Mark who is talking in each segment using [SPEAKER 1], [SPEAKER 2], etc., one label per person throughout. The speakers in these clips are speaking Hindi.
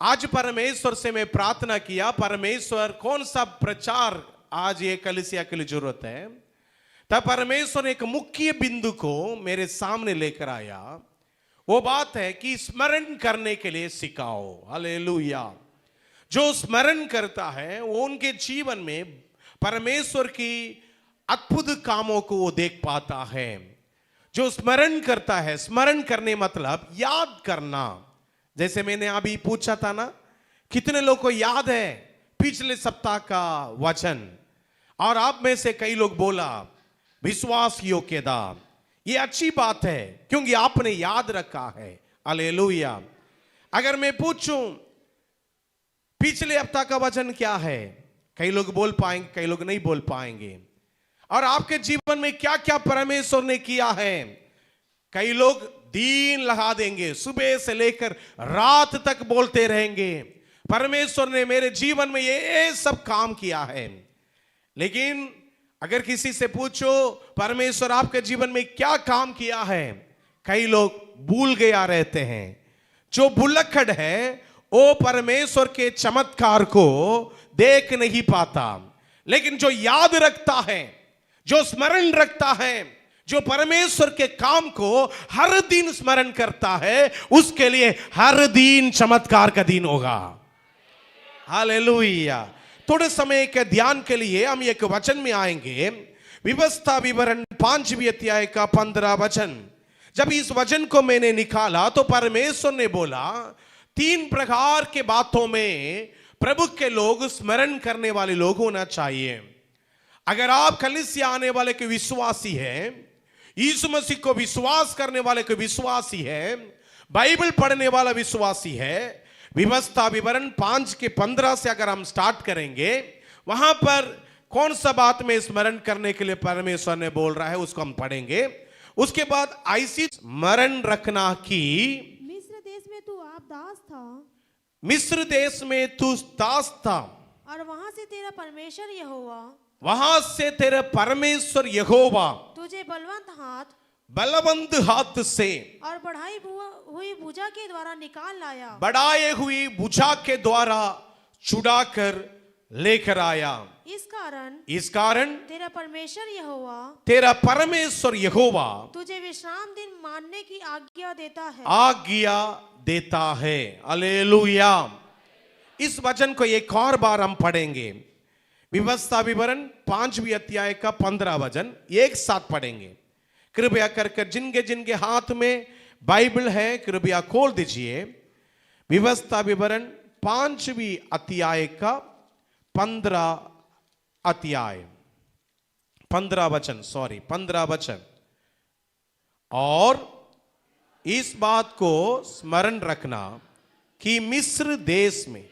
[SPEAKER 1] आज परमेश्वर से मैं प्रार्थना किया, परमेश्वर कौन सा प्रचार आज ये कलीसिया के लिए जरूरत है। तब परमेश्वर एक मुख्य बिंदु को मेरे सामने लेकर आया। वो बात है कि स्मरण करने के लिए सिखाओ। हालेलुया। जो स्मरण करता है वो उनके जीवन में परमेश्वर की अद्भुत कामों को वो देख पाता है। जो स्मरण करता है, स्मरण करने मतलब याद करना। जैसे मैंने अभी पूछा था ना, कितने लोग को याद है पिछले सप्ताह का वचन, और आप में से कई लोग बोला विश्वास योग्यता। ये अच्छी बात है क्योंकि आपने याद रखा है। हालेलुया। अगर मैं पूछूं पिछले हफ्ता का वचन क्या है, कई लोग बोल पाएंगे, कई लोग नहीं बोल पाएंगे। और आपके जीवन में क्या क्या परमेश्वर ने किया है, कई लोग दिन लगा देंगे, सुबह से लेकर रात तक बोलते रहेंगे परमेश्वर ने मेरे जीवन में ये सब काम किया है। लेकिन अगर किसी से पूछो परमेश्वर आपके जीवन में क्या काम किया है, कई लोग भूल गया रहते हैं। जो भुलक्कड़ है वो परमेश्वर के चमत्कार को देख नहीं पाता। लेकिन जो याद रखता है, जो स्मरण रखता है, जो परमेश्वर के काम को हर दिन स्मरण करता है, उसके लिए हर दिन चमत्कार का दिन होगा। हालेलुया। थोड़े समय के ध्यान के लिए हम एक वचन में आएंगे, व्यवस्था विवरण 5वें अध्याय का 15 वचन। जब इस वचन को मैंने निकाला तो परमेश्वर ने बोला 3 प्रकार के बातों में प्रभु के लोग स्मरण करने वाले लोग होना चाहिए। अगर आप कलीसिया आने वाले के विश्वासी हैं, यीशु मसीह को विश्वास करने वाले को विश्वासी है, बाइबल पढ़ने वाला विश्वासी है, व्यवस्था विवरण 5 के 15 से अगर हम स्टार्ट करेंगे, वहां पर कौन सा बात में स्मरण करने के लिए परमेश्वर ने बोल रहा है उसको हम पढ़ेंगे। उसके बाद ऐसी स्मरण रखना कि
[SPEAKER 2] मिस्र देश में तू आप दास था,
[SPEAKER 1] मिस्र देश में तू दास था,
[SPEAKER 2] और वहां से तेरा परमेश्वर यहोवा,
[SPEAKER 1] वहां से तेरे परमेश्वर यहोवा
[SPEAKER 2] तुझे
[SPEAKER 1] बलवंत हाथ से
[SPEAKER 2] और बढ़ाई हुई भुजा के द्वारा निकाल लाया,
[SPEAKER 1] बढ़ाए हुई भुजा के द्वारा छुड़ाकर लेकर आया। इस कारण
[SPEAKER 2] तेरा
[SPEAKER 1] परमेश्वर यहोवा
[SPEAKER 2] तुझे विश्राम दिन मानने की आज्ञा
[SPEAKER 1] देता है। हालेलुया। इस वचन को एक और बार हम पढ़ेंगे। व्यवस्था विवरण 5वें अध्याय का 15 वचन एक साथ पढ़ेंगे। कृपया करके जिनके जिनके हाथ में बाइबल है कृपया खोल दीजिए। व्यवस्था विवरण 5वें अध्याय का 15 वचन। और इस बात को स्मरण रखना कि मिस्र देश में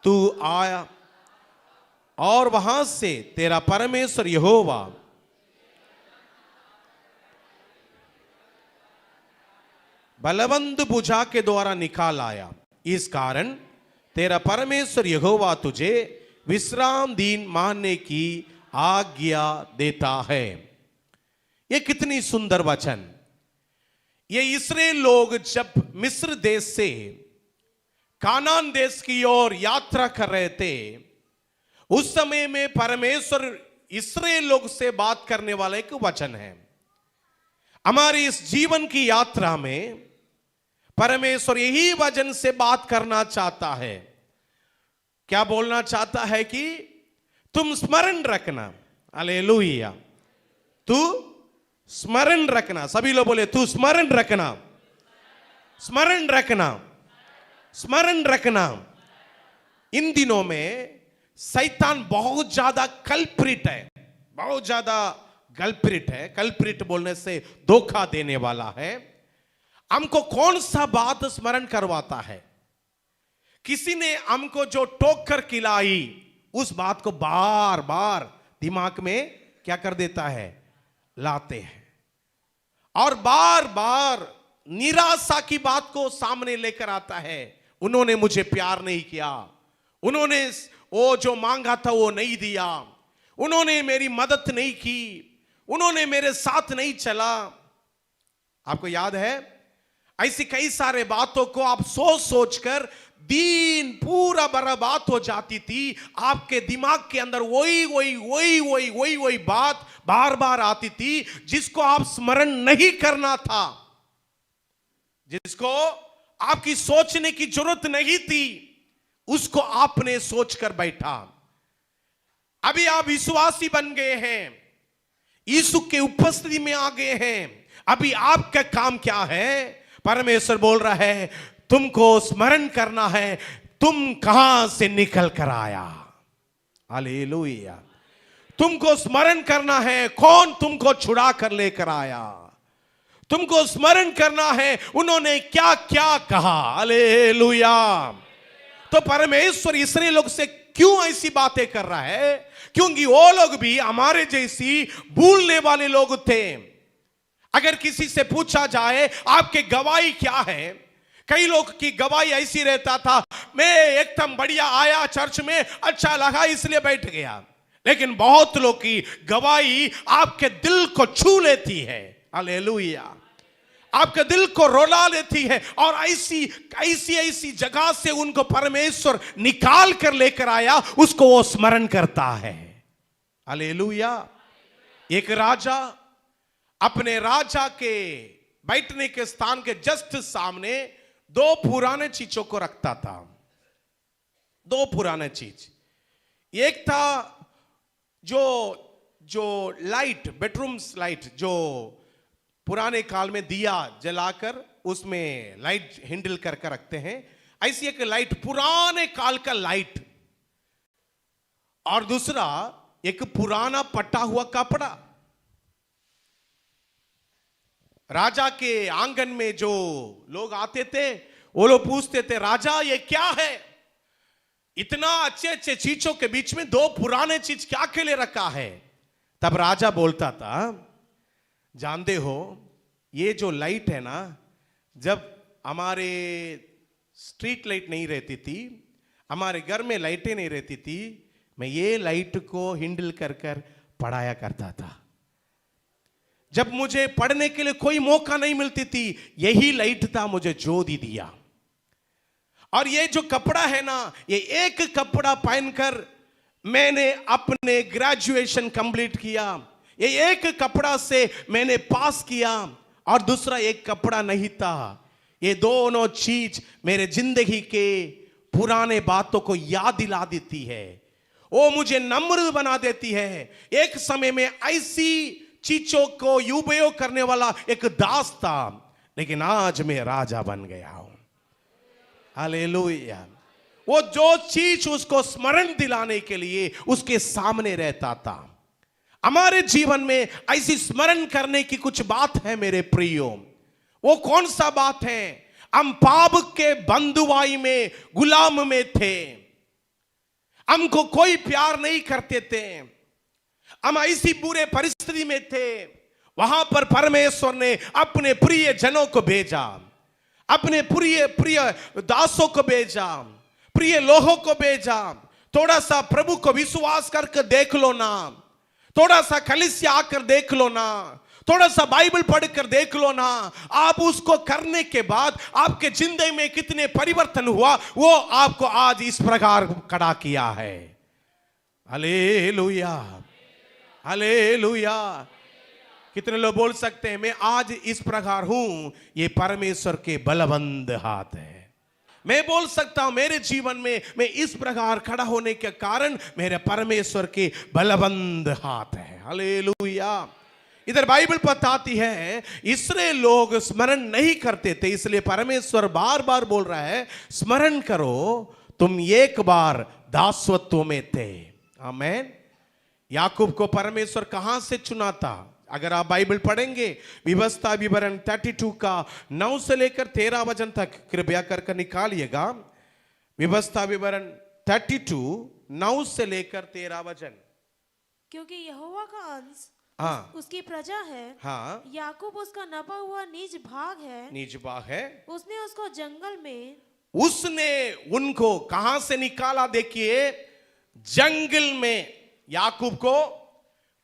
[SPEAKER 1] तू आया और वहां से तेरा परमेश्वर यहोवा बलवंत भुजा के द्वारा निकाल आया। इस कारण तेरा परमेश्वर यहोवा तुझे विश्राम दिन मानने की आज्ञा देता है। ये कितनी सुंदर वचन। ये इस्राएल लोग जब मिस्र देश से कानान देश की ओर यात्रा कर रहे थे, उस समय में परमेश्वर इस्राएल लोग से बात करने वाला एक वचन है। हमारी इस जीवन की यात्रा में परमेश्वर यही वचन से बात करना चाहता है। क्या बोलना चाहता है कि तुम स्मरण रखना। हालेलुया। तू स्मरण रखना। सभी लोग बोले तू स्मरण रखना, स्मरण रखना, स्मरण रखना। इन दिनों में शैतान बहुत ज्यादा कल्प्रिट है, बहुत ज्यादा कल्प्रिट है। कल्प्रिट बोलने से धोखा देने वाला है। हमको कौन सा बात स्मरण करवाता है? किसी ने हमको जो टोक कर खिलाई उस बात को बार बार दिमाग में क्या कर देता है, लाते हैं, और बार बार निराशा की बात को सामने लेकर आता है। उन्होंने मुझे प्यार नहीं किया, उन्होंने वो जो मांगा था वो नहीं दिया, उन्होंने मेरी मदद नहीं की, उन्होंने मेरे साथ नहीं चला। आपको याद है ऐसी कई सारे बातों को आप सोच सोच कर दीन पूरा बर्बाद हो जाती थी, आपके दिमाग के अंदर वही बात बार बार आती थी जिसको आप स्मरण नहीं करना था, जिसको आपकी सोचने की जरूरत नहीं थी, उसको आपने सोचकर बैठा। अभी आप विश्वासी बन गए हैं, यीशु के उपस्थिति में आ गए हैं। अभी आपका काम क्या है? परमेश्वर बोल रहा है तुमको स्मरण करना है, तुम कहां से निकल कर आया। हालेलुया। तुमको स्मरण करना है कौन तुमको छुड़ा कर लेकर आया। तुमको स्मरण करना है उन्होंने क्या क्या कहा। हालेलुया। तो परमेश्वर इसराइली लोग से क्यों ऐसी बातें कर रहा है? क्योंकि वो लोग भी हमारे जैसी भूलने वाले लोग थे। अगर किसी से पूछा जाए आपके गवाही क्या है, कई लोग की गवाही ऐसी रहता था, मैं एकदम बढ़िया आया चर्च में, अच्छा लगा इसलिए बैठ गया। लेकिन बहुत लोग की गवाही आपके दिल को छू लेती है। हालेलुया। आपके दिल को रुला लेती है और ऐसी जगह से उनको परमेश्वर निकाल कर लेकर आया, उसको वो स्मरण करता है। हालेलुया। एक राजा अपने राजा के बैठने के स्थान के जस्ट सामने दो पुराने चीजों को रखता था। दो पुराने चीज, एक था जो लाइट, बेडरूम लाइट, जो पुराने काल में दिया जलाकर उसमें लाइट हैंडल करके रखते हैं, ऐसी एक लाइट, पुराने काल का लाइट। और दूसरा एक पुराना पटा हुआ कपड़ा। राजा के आंगन में जो लोग आते थे वो लोग पूछते थे, राजा ये क्या है? इतना अच्छे अच्छे चीजों के बीच में दो पुराने चीज क्या के लिए रखा है? तब राजा बोलता था, जानते हो ये जो लाइट है ना, जब हमारे स्ट्रीट लाइट नहीं रहती थी, हमारे घर में लाइटें नहीं रहती थी, मैं ये लाइट को हैंडल कर कर पढ़ाया करता था। जब मुझे पढ़ने के लिए कोई मौका नहीं मिलती थी, यही लाइट था मुझे ज्योति दिया। और ये जो कपड़ा है ना, ये एक कपड़ा पहनकर मैंने अपने ग्रेजुएशन कंप्लीट किया, ये एक कपड़ा से मैंने पास किया, और दूसरा एक कपड़ा नहीं था। ये दोनों चीज मेरे जिंदगी के पुराने बातों को याद दिला देती है, वो मुझे नम्र बना देती है। एक समय में ऐसी चीजों को उपयोग करने वाला एक दास था, लेकिन आज मैं राजा बन गया हूं। हालेलुया। वो जो चीज उसको स्मरण दिलाने के लिए उसके सामने रहता था। हमारे जीवन में ऐसी स्मरण करने की कुछ बात है मेरे प्रियो। वो कौन सा बात है? हम पाप के बंधुआई में, गुलाम में थे, हमको कोई प्यार नहीं करते थे, हम ऐसी बुरे परिस्थिति में थे। वहां पर परमेश्वर ने अपने प्रिय जनों को भेजा, अपने प्रिय दासों को भेजा, प्रिय लोगों को भेजा। थोड़ा सा प्रभु को विश्वास करके देख लो ना, थोड़ा सा कलीसिया आकर देख लो ना, थोड़ा सा बाइबल पढ़कर देख लो ना। आप उसको करने के बाद आपके जिंदगी में कितने परिवर्तन हुआ, वो आपको आज इस प्रकार खड़ा किया है। Hallelujah, hallelujah. कितने लोग बोल सकते हैं मैं आज इस प्रकार हूं? ये परमेश्वर के बलवंत हाथ है। मैं बोल सकता हूं मेरे जीवन में मैं इस प्रकार खड़ा होने के कारण मेरे परमेश्वर के बलवंत हाथ है। हालेलुया। इधर बाइबल बताती है इस्राएल लोग स्मरण नहीं करते थे, इसलिए परमेश्वर बार बार बोल रहा है स्मरण करो, तुम एक बार दासत्व में थे। आमीन। याकूब को परमेश्वर कहां से चुना था? अगर आप बाइबल पढ़ेंगे व्यवस्था विवरण 32 का 9 से लेकर 13 वचन तक कृपया करके निकालिएगा। व्यवस्था विवरण 32 9 से लेकर 13 वचन।
[SPEAKER 2] क्योंकि यहोवा का अंश
[SPEAKER 1] हाँ,
[SPEAKER 2] उसकी प्रजा है।
[SPEAKER 1] हाँ,
[SPEAKER 2] याकूब उसका नपा हुआ निज भाग है।
[SPEAKER 1] निज भाग है।
[SPEAKER 2] उसने उसको जंगल में,
[SPEAKER 1] उसने उनको कहां से निकाला? देखिए, जंगल में। याकूब को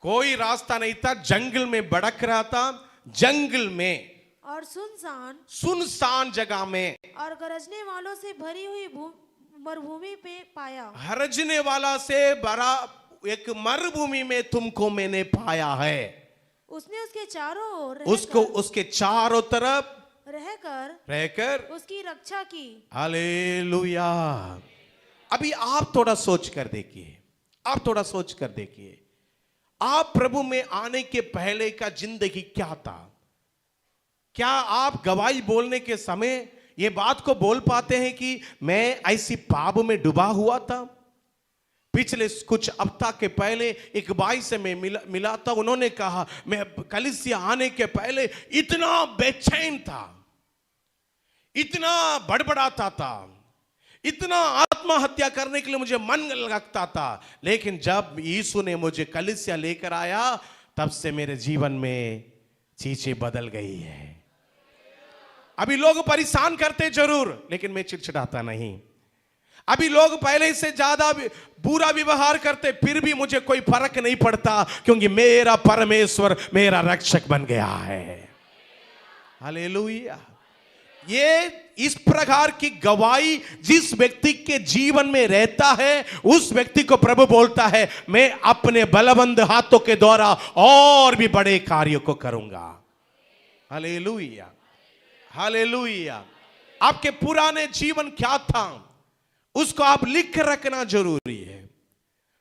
[SPEAKER 1] कोई रास्ता नहीं था, जंगल में भटक रहा था, जंगल में।
[SPEAKER 2] और सुनसान
[SPEAKER 1] सुनसान जगह में,
[SPEAKER 2] और गरजने वालों से भरी हुई मरुभूमि पे पाया।
[SPEAKER 1] हरजने वाला से भरा एक मरुभूमि में तुमको मैंने पाया है।
[SPEAKER 2] उसने उसके चारों ओर
[SPEAKER 1] उसको उसके चारों तरफ
[SPEAKER 2] रहकर उसकी रक्षा की।
[SPEAKER 1] हालेलुया। अभी आप थोड़ा सोच कर देखिए, आप थोड़ा सोच कर देखिए, आप प्रभु में आने के पहले का जिंदगी क्या था? क्या आप गवाही बोलने के समय ये बात को बोल पाते हैं कि मैं ऐसी पाप में डूबा हुआ था? पिछले कुछ हफ्ता के पहले एक भाई से मैं मिला था, उन्होंने कहा मैं कलीसिया आने के पहले इतना बेचैन था, इतना बड़बड़ाता था, इतना आत्महत्या करने के लिए मुझे मन लगता था, लेकिन जब यीशु ने मुझे कलीसिया लेकर आया तब से मेरे जीवन में चीजें बदल गई है। अभी लोग परेशान करते जरूर, लेकिन मैं चिड़चिड़ाता नहीं। अभी लोग पहले से ज्यादा बुरा व्यवहार करते, फिर भी मुझे कोई फर्क नहीं पड़ता, क्योंकि मेरा परमेश्वर मेरा रक्षक बन गया है। हालेलुया। ये इस प्रकार की गवाही जिस व्यक्ति के जीवन में रहता है, उस व्यक्ति को प्रभु बोलता है मैं अपने बलवंत हाथों के द्वारा और भी बड़े कार्यों को करूंगा। Hallelujah, hallelujah. आपके पुराने जीवन क्या था उसको आप लिख रखना जरूरी है,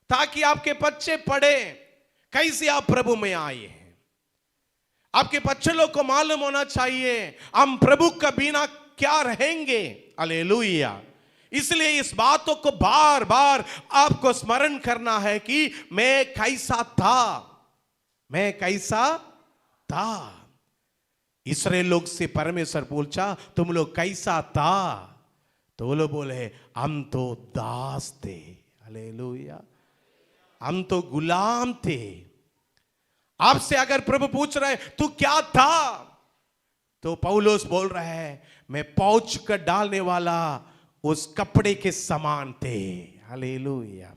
[SPEAKER 1] ताकि आपके बच्चे पढ़े कैसे आप प्रभु में आए हैं। आपके बच्चे लोग को मालूम होना चाहिए हम प्रभु का बिना क्या रहेंगे। हालेलुया। इसलिए इस बातों को बार बार आपको स्मरण करना है कि मैं कैसा था, मैं कैसा था। इसराइल लोग से परमेश्वर पूछा तुम लोग कैसा था, तो वो लोग बोले हम तो दास थे। हालेलुया। हम तो गुलाम थे। आपसे अगर प्रभु पूछ रहे तू क्या था, तो पौलुस बोल रहा है मैं पहुंच कर डालने वाला उस कपड़े के समान थे। हालेलुया।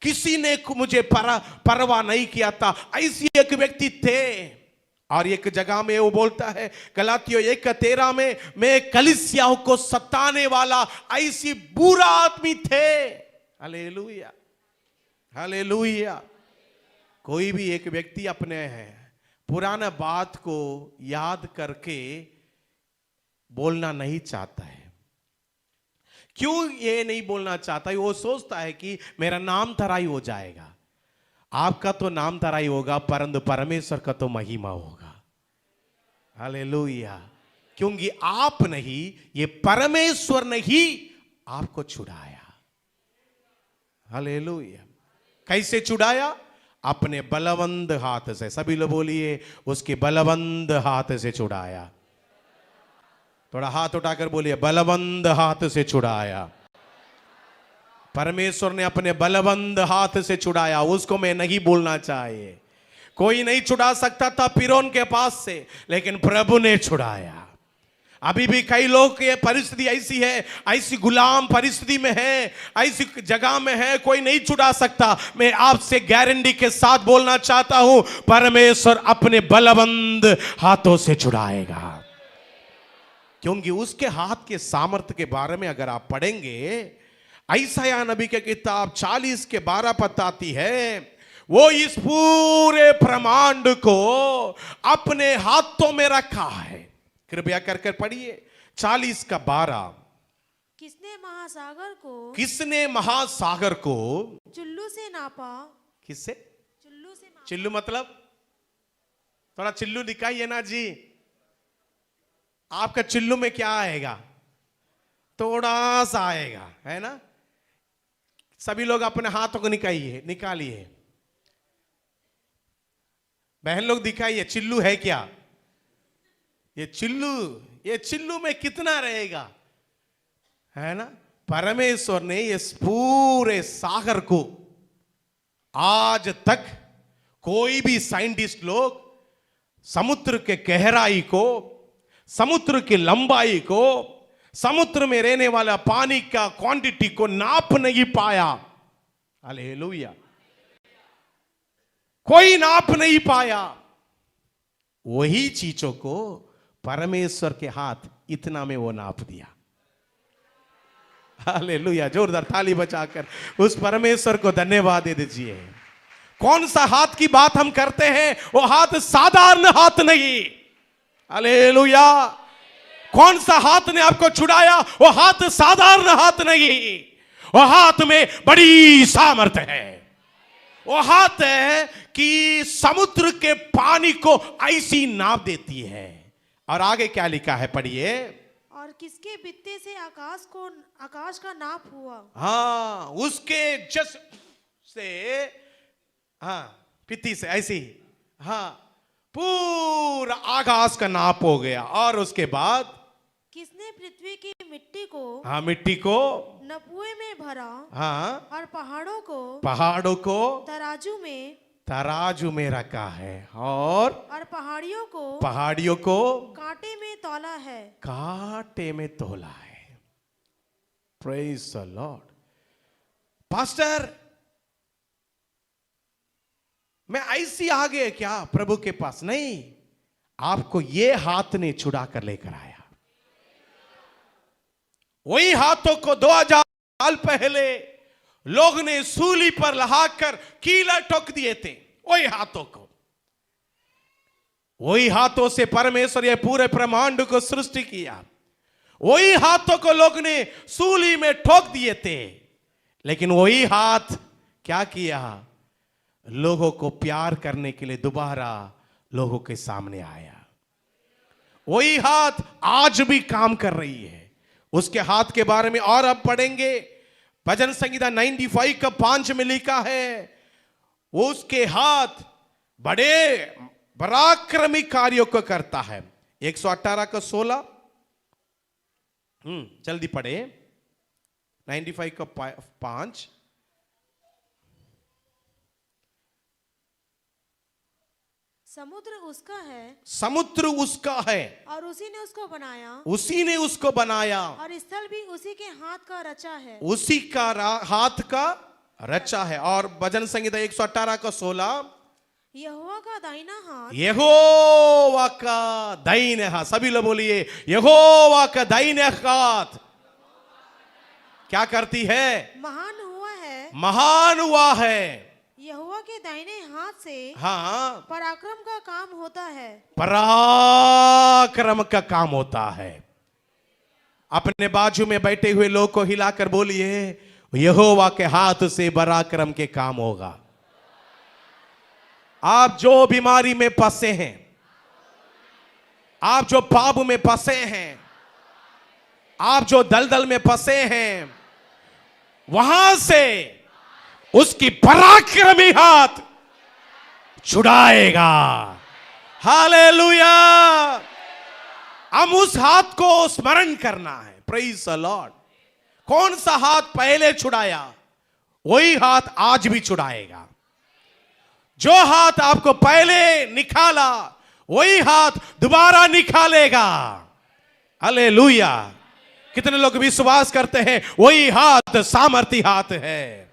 [SPEAKER 1] किसी ने मुझे परवाह नहीं किया था, ऐसी एक व्यक्ति थे। और एक जगह में वो बोलता है गलातियों 1:13 में मैं कलीसियाओं को सताने वाला ऐसी बुरा आदमी थे। Hallelujah, hallelujah. कोई भी एक व्यक्ति अपने पुराना बात को याद करके बोलना नहीं चाहता है। क्यों ये नहीं बोलना चाहता है? वो सोचता है कि मेरा नाम तराई हो जाएगा। आपका तो नाम तराई होगा, परंतु परमेश्वर का तो महिमा होगा। हालेलुया। क्योंकि आप नहीं, ये परमेश्वर ने ही आपको छुड़ाया। हालेलुया। कैसे छुड़ाया? अपने बलवंत हाथ से। सभी लोग बोलिए उसके बलवंत हाथ से छुड़ाया। थोड़ा हाथ उठाकर बोलिए बलवंत हाथ से छुड़ाया। परमेश्वर ने अपने बलवंत हाथ से छुड़ाया। उसको मैं नहीं बोलना चाहिए। कोई नहीं छुड़ा सकता था फिरौन के पास से, लेकिन प्रभु ने छुड़ाया। अभी भी कई लोग की परिस्थिति ऐसी है, ऐसी गुलाम परिस्थिति में है, ऐसी जगह में है, कोई नहीं छुड़ा सकता। मैं आपसे गारंटी के साथ बोलना चाहता हूं परमेश्वर अपने बलवंत हाथों से छुड़ाएगा। क्योंकि उसके हाथ के सामर्थ्य के बारे में अगर आप पढ़ेंगे, यशायाह नबी के किताब 40:12 बताती है वो इस पूरे ब्रह्मांड को अपने हाथों में रखा है। कृपया कर पढ़िए 40:12।
[SPEAKER 2] किसने
[SPEAKER 1] महासागर को
[SPEAKER 2] चुल्लू से नापा।
[SPEAKER 1] किससे?
[SPEAKER 2] चुल्लू से नापा।
[SPEAKER 1] चिल्लू मतलब थोड़ा चिल्लू दिखाइए ना जी। आपका चिल्लू में क्या आएगा? थोड़ा सा आएगा, है ना। सभी लोग अपने हाथों को निकालिए। बहन लोग दिखाइए चिल्लू है क्या? ये चिल्लू में कितना रहेगा, है ना। परमेश्वर ने इस पूरे सागर को आज तक कोई भी साइंटिस्ट लोग समुद्र के गहराई को, समुद्र की लंबाई को, समुद्र में रहने वाला पानी का क्वांटिटी को नाप नहीं पाया। हालेलुया। कोई नाप नहीं पाया। वही चीजों को परमेश्वर के हाथ इतना में वो नाप दिया। हालेलुया, जोरदार ताली बजाकर उस परमेश्वर को धन्यवाद दे दीजिए। कौन सा हाथ की बात हम करते हैं? वो हाथ साधारण हाथ नहीं। हालेलुया। कौन सा हाथ ने आपको छुड़ाया? वो हाथ साधारण हाथ नहीं, वो हाथ में बड़ी सामर्थ है। वो हाथ है कि समुद्र के पानी को ऐसी नाप देती है। और आगे क्या लिखा है, पढ़िए।
[SPEAKER 2] और किसके बित्ते से आकाश का नाप हुआ।
[SPEAKER 1] हाँ, उसके जस से, हाँ, पित्ती से ऐसी, हाँ, पूरा आकाश का नाप हो गया। और उसके बाद
[SPEAKER 2] किसने पृथ्वी की मिट्टी को,
[SPEAKER 1] हाँ, मिट्टी को
[SPEAKER 2] नपुए में भरा,
[SPEAKER 1] हाँ,
[SPEAKER 2] और
[SPEAKER 1] पहाड़ों को
[SPEAKER 2] तराजू में
[SPEAKER 1] रखा है, और पहाड़ियों को
[SPEAKER 2] कांटे में तौला है।
[SPEAKER 1] कांटे में तोला है। Praise the Lord. पास्टर, मैं ऐसी आ गया क्या प्रभु के पास? नहीं, आपको ये हाथ ने छुड़ा कर लेकर आया। वही हाथों को 2000 साल पहले लोग ने सूली पर लहाकर कीला ठोक दिए थे। वही हाथों को, वही हाथों से परमेश्वर ये पूरे ब्रह्मांड को सृष्टि किया। वही हाथों को लोग ने सूली में ठोक दिए थे, लेकिन वही हाथ क्या किया? लोगों को प्यार करने के लिए दोबारा लोगों के सामने आया। वही हाथ आज भी काम कर रही है। उसके हाथ के बारे में और अब पढ़ेंगे। भजन संहिता 95 का 5 में लिखा है, वो उसके हाथ बड़े पराक्रमी कार्यों को करता है। 118 का 16, जल्दी पढ़े। 95 का 5।
[SPEAKER 2] समुद्र उसका है,
[SPEAKER 1] समुद्र उसका है,
[SPEAKER 2] और उसी ने उसको बनाया,
[SPEAKER 1] उसी ने उसको बनाया,
[SPEAKER 2] और स्थल भी उसी के हाथ का रचा है,
[SPEAKER 1] उसी का हाथ का रचा है। और भजन संहिता 118 का 16,
[SPEAKER 2] यहोवा का दाहिना हाथ,
[SPEAKER 1] यहोवा का दाहिने हाथ। सभी लोग बोलिए, यहोवा का दाहिने हाथ क्या करती है? महान हुआ है।
[SPEAKER 2] यहोवा के दाहिने हाथ से,
[SPEAKER 1] हाँ,
[SPEAKER 2] पराक्रम का काम होता है।
[SPEAKER 1] पराक्रम का काम होता है। अपने बाजू में बैठे हुए लोग को हिलाकर बोलिए, यहोवा के हाथ से पराक्रम के काम होगा। आप जो बीमारी में फंसे हैं, आप जो पाप में फंसे हैं, आप जो दलदल में फंसे हैं, वहां से उसकी पराक्रमी हाथ छुड़ाएगा। हालेलुया। हम उस हाथ को स्मरण करना है। Praise the Lord. कौन सा हाथ पहले छुड़ाया, वही हाथ आज भी छुड़ाएगा। जो हाथ आपको पहले निकाला, वही हाथ दोबारा निकालेगा। हालेलुया। कितने लोग विश्वास करते हैं वही हाथ सामर्थी हाथ है?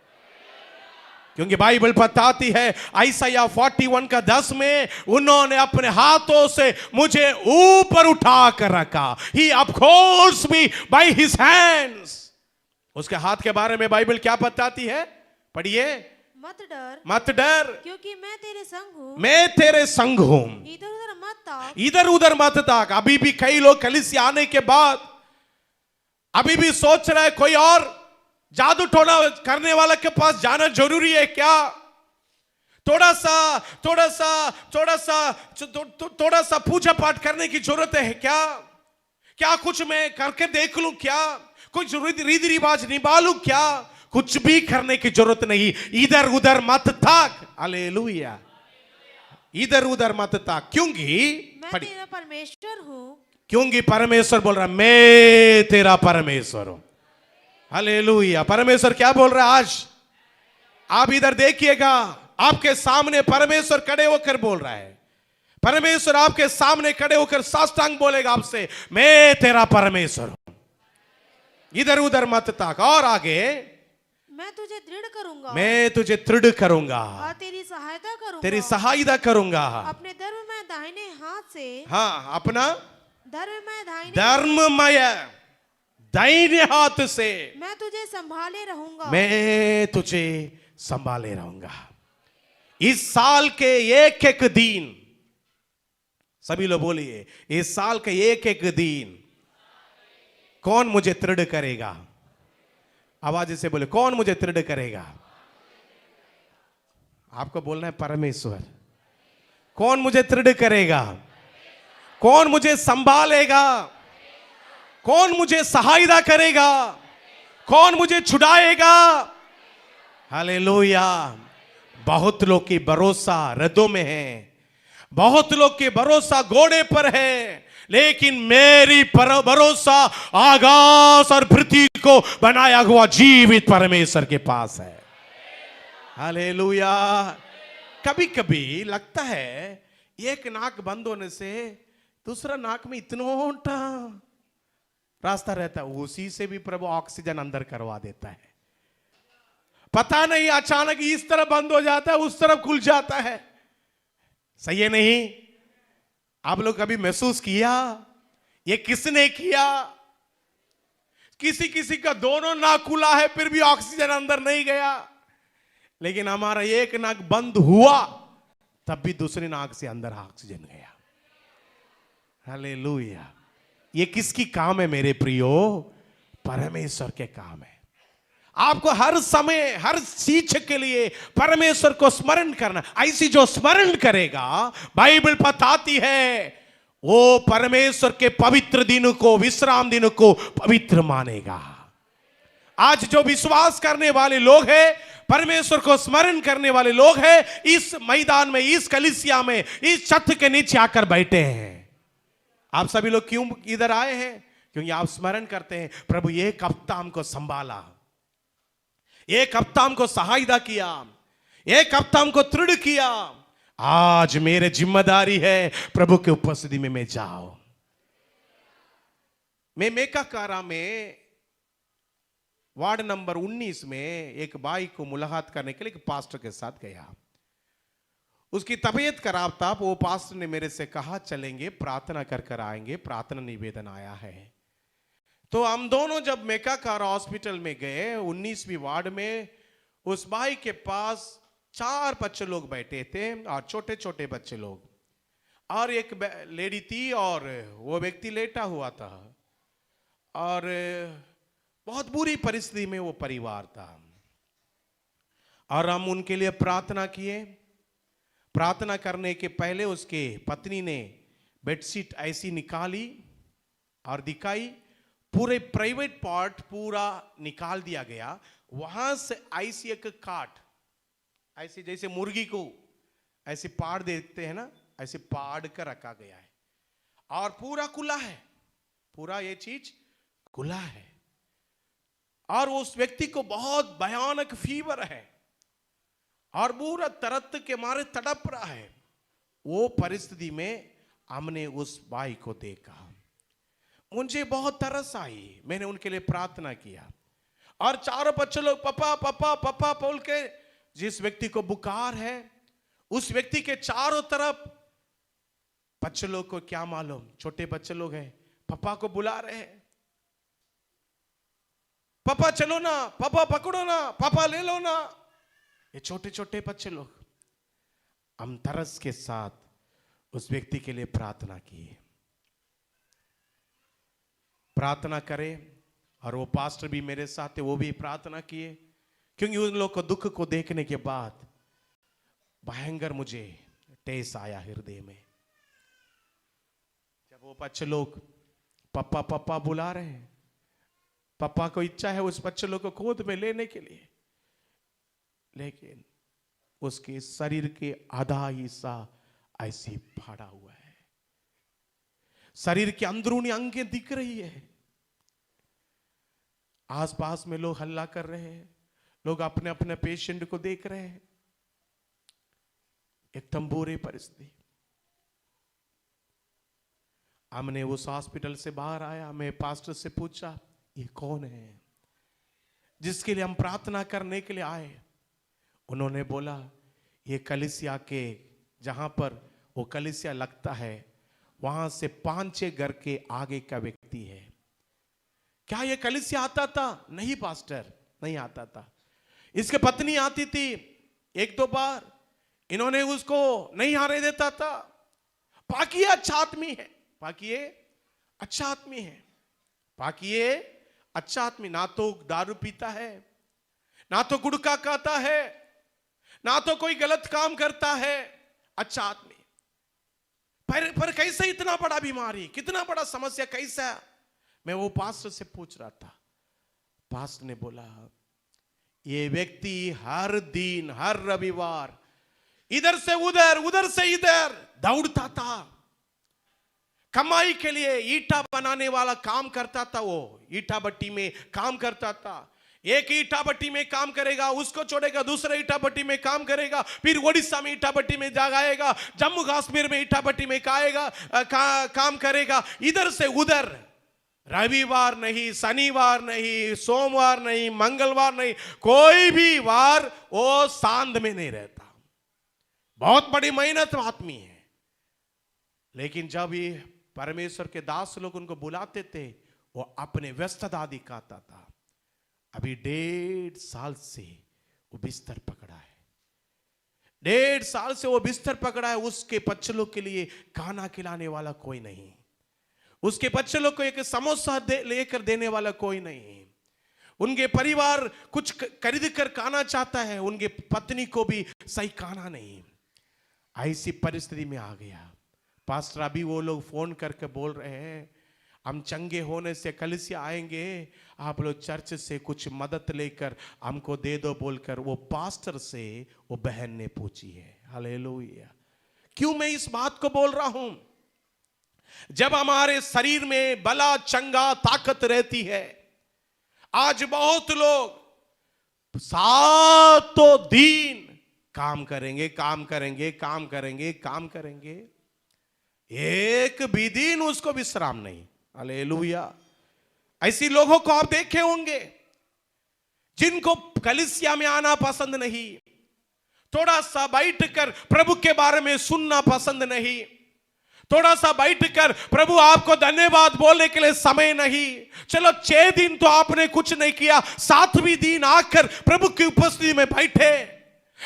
[SPEAKER 1] क्योंकि बाइबल बताती है, आइसाया 41 का 10 में, उन्होंने अपने हाथों से मुझे ऊपर उठा कर रखा। He upholds me by his hands। उसके हाथ के बारे में बाइबल क्या बताती है? पढ़िए। मत डर,
[SPEAKER 2] क्योंकि मैं तेरे संग हूँ।
[SPEAKER 1] मैं तेरे संग हूँ।
[SPEAKER 2] इधर उधर मत ताक।
[SPEAKER 1] इधर उधर मत ताक। अभी भी कई लोग कलीसिया आने के बाद अभी भी सोच रहे हैं कोई और जादू टोना करने वाला के पास जाना जरूरी है क्या? थोड़ा सा पूजा पाठ करने की जरूरत है क्या? क्या कुछ मैं करके देख लूं क्या? कुछ रीति रिवाज निभा लूं क्या? कुछ भी करने की जरूरत नहीं। इधर उधर मत ताक। हालेलुया। इधर उधर मत ताक, क्योंकि
[SPEAKER 2] मैं तेरा परमेश्वर हूं।
[SPEAKER 1] क्योंकि परमेश्वर बोल रहा है, मैं तेरा परमेश्वर हूं। हालेलुया। परमेश्वर क्या बोल रहा है आज? आप इधर देखिएगा, आपके सामने परमेश्वर खड़े होकर बोल रहा है। परमेश्वर आपके सामने खड़े होकर साष्टांग बोलेगा आपसे, मैं तेरा परमेश्वर हूं। इधर उधर मत ताक। और आगे,
[SPEAKER 2] मैं तुझे दृढ़ करूंगा।
[SPEAKER 1] मैं तुझे दृढ़ करूंगा
[SPEAKER 2] और तेरी सहायता करूंगा।
[SPEAKER 1] तेरी सहायता करूंगा।
[SPEAKER 2] अपने धर्म में दाहिने हाथ से,
[SPEAKER 1] हाँ, अपना धर्ममय दाहिने हाथ से
[SPEAKER 2] मैं तुझे संभाले रहूंगा।
[SPEAKER 1] मैं तुझे संभाले रहूंगा। इस साल के एक एक दिन, सभी लोग बोलिए, इस साल के एक एक दिन कौन मुझे दृढ़ करेगा? आवाज से बोले, कौन मुझे दृढ़ करेगा? आपको बोलना है परमेश्वर। कौन मुझे दृढ़ करेगा? कौन मुझे संभालेगा? कौन मुझे सहायता करेगा? कौन मुझे छुड़ाएगा? हालेलुया। बहुत लोग की भरोसा रद्दों में है, बहुत लोग के भरोसा घोड़े पर है, लेकिन मेरी भरोसा आकाश और पृथ्वी को बनाया हुआ जीवित परमेश्वर के पास है। हालेलुया। कभी कभी लगता है एक नाक बंद होने से दूसरा नाक में इतना रास्ता रहता है, उसी से भी प्रभु ऑक्सीजन अंदर करवा देता है। पता नहीं, अचानक इस तरफ बंद हो जाता है, उस तरफ खुल जाता है। सही है नहीं? आप लोग कभी महसूस किया? ये किसने किया? किसी किसी का दोनों नाक खुला है फिर भी ऑक्सीजन अंदर नहीं गया, लेकिन हमारा एक नाक बंद हुआ तब भी दूसरी नाक से अंदर ऑक्सीजन गया। हालेलुया। ये किसकी काम है मेरे प्रियो? परमेश्वर के काम है। आपको हर समय हर चीज के लिए परमेश्वर को स्मरण करना। ऐसी जो स्मरण करेगा, बाइबल बताती है, वो परमेश्वर के पवित्र दिन को, विश्राम दिन को पवित्र मानेगा। आज जो विश्वास करने वाले लोग हैं, परमेश्वर को स्मरण करने वाले लोग हैं, इस मैदान में, इस कलीसिया में, इस छत के नीचे आकर बैठे हैं। आप सभी लोग क्यों इधर आए हैं? क्योंकि आप स्मरण करते हैं, प्रभु एक हफ्ता हमको संभाला, एक हफ्ता हमको सहायता किया, एक हफ्ता हमको दृढ़ किया। आज मेरे जिम्मेदारी है प्रभु के उपस्थिति में मैं जाऊं। मैं मेकाकारा में वार्ड नंबर 19 में एक भाई को मुलाकात करने के लिए एक पास्टर के साथ गया। उसकी तबीयत खराब था। वो पास्टर ने मेरे से कहा, चलेंगे, प्रार्थना कर कर आएंगे, प्रार्थना निवेदन आया है। तो हम दोनों जब मेकाकारा हॉस्पिटल में गए, 19वीं वार्ड में, उस भाई के पास 4 बच्चे लोग बैठे थे और छोटे छोटे बच्चे लोग, और एक लेडी थी और वो व्यक्ति लेटा हुआ था, और बहुत बुरी परिस्थिति में वो परिवार था। और हम उनके लिए प्रार्थना किए। प्रार्थना करने के पहले उसके पत्नी ने बेडशीट ऐसी निकाली और दिखाई। पूरे प्राइवेट पार्ट पूरा निकाल दिया गया। वहां से ऐसी एक काट, ऐसे जैसे मुर्गी को ऐसे पाड़ देते हैं ना, ऐसे पाड़ कर रखा गया है, और पूरा खुला है, पूरा ये चीज खुला है। और उस व्यक्ति को बहुत भयानक फीवर है और पूरा तरत के मारे तड़प रहा है। वो परिस्थिति में हमने उस भाई को देखा, मुझे बहुत तरस आई। मैंने उनके लिए प्रार्थना किया, और 4 बच्चे लोग पापा पापा पापा बोल के, जिस व्यक्ति को बुखार है उस व्यक्ति के चारों तरफ बच्चे लोग को क्या मालूम, छोटे बच्चे लोग हैं, पापा को बुला रहे हैं, पापा चलो ना, पापा पकड़ो ना, पापा ले लो ना। ये छोटे छोटे बच्चे लोग। हम तरस के साथ उस व्यक्ति के लिए प्रार्थना किए, प्रार्थना करें, और वो पास्टर भी मेरे साथ थे, वो भी प्रार्थना किए, क्योंकि उन लोग को दुख को देखने के बाद भयंकर मुझे टेस आया हृदय में। जब वो बच्चे लोग पापा पापा बुला रहे हैं, पापा को इच्छा है उस बच्चे लोग को गोद में लेने के लिए, लेकिन उसके शरीर के आधा हिस्सा ऐसे फाड़ा हुआ है, शरीर के अंदरूनी अंगें दिख रही है। आसपास में लोग हल्ला कर रहे हैं, लोग अपने अपने पेशेंट को देख रहे हैं। एकदम बुरी परिस्थिति। हमने उस हॉस्पिटल से बाहर आया, मैं पास्टर से पूछा, ये कौन है जिसके लिए हम प्रार्थना करने के लिए आए? उन्होंने बोला, ये कलीसिया के, जहां पर वो कलीसिया लगता है, वहां से 5-6 घर के आगे का व्यक्ति है। क्या ये कलीसिया आता था? नहीं पास्टर, नहीं आता था। इसके पत्नी आती थी 1-2 बार, इन्होंने उसको नहीं आने देता था। बाकी ये अच्छा आदमी है, बाकी ये अच्छा आदमी है, बाकी ये अच्छा आदमी, ना तो दारू पीता है, ना तो गुटखा खाता है, ना तो कोई गलत काम करता है, अच्छा आदमी। पर कैसे इतना बड़ा बीमारी, कितना बड़ा समस्या, कैसा? मैं वो पास्टर से पूछ रहा था। पास्टर ने बोला ये व्यक्ति हर दिन, हर रविवार इधर से उधर, उधर से इधर दौड़ता था, कमाई के लिए ईटा बनाने वाला काम करता था। वो ईटा भट्टी में काम करता था। एक ईटा भट्टी में काम करेगा, उसको छोड़ेगा, दूसरे ईटा भट्टी में काम करेगा, फिर ओडिशा में ईटा भट्टी में जाएगा, जम्मू कश्मीर में ईटा भट्टी में काम करेगा, इधर से उधर। रविवार नहीं, शनिवार नहीं, सोमवार नहीं, मंगलवार नहीं, कोई भी वार वो सांध में नहीं रहता। बहुत बड़ी मेहनत आदमी है। लेकिन जब ये परमेश्वर के दास लोग उनको बुलाते थे, वो अपने व्यस्तता दिखाता था। अभी 1.5 साल से वो बिस्तर पकड़ा है, 1.5 साल से वो बिस्तर पकड़ा है। उसके बच्चों के लिए खाना खिलाने वाला कोई नहीं, उसके बच्चों को एक समोसा लेकर देने वाला कोई नहीं। उनके परिवार कुछ खरीद कर खाना चाहता है, उनके पत्नी को भी सही खाना नहीं। ऐसी परिस्थिति में आ गया। पास्टर अभी वो लोग फोन करके बोल रहे हैं हम चंगे होने से कलीसिया आएंगे, आप लोग चर्च से कुछ मदद लेकर हमको दे दो बोलकर वो पास्टर से वो बहन ने पूछी है। हालेलुया। क्यों मैं इस बात को बोल रहा हूं? जब हमारे शरीर में बला चंगा ताकत रहती है। आज बहुत लोग 7 दिन काम करेंगे, काम करेंगे, काम करेंगे, काम करेंगे, एक भी दिन उसको विश्राम नहीं। हालेलुया। ऐसी लोगों को आप देखे होंगे जिनको कलीसिया में आना पसंद नहीं, थोड़ा सा बैठकर प्रभु के बारे में सुनना पसंद नहीं, थोड़ा सा बैठकर प्रभु आपको धन्यवाद बोलने के लिए समय नहीं। चलो 6 दिन तो आपने कुछ नहीं किया, 7वें दिन आकर प्रभु की उपस्थिति में बैठे,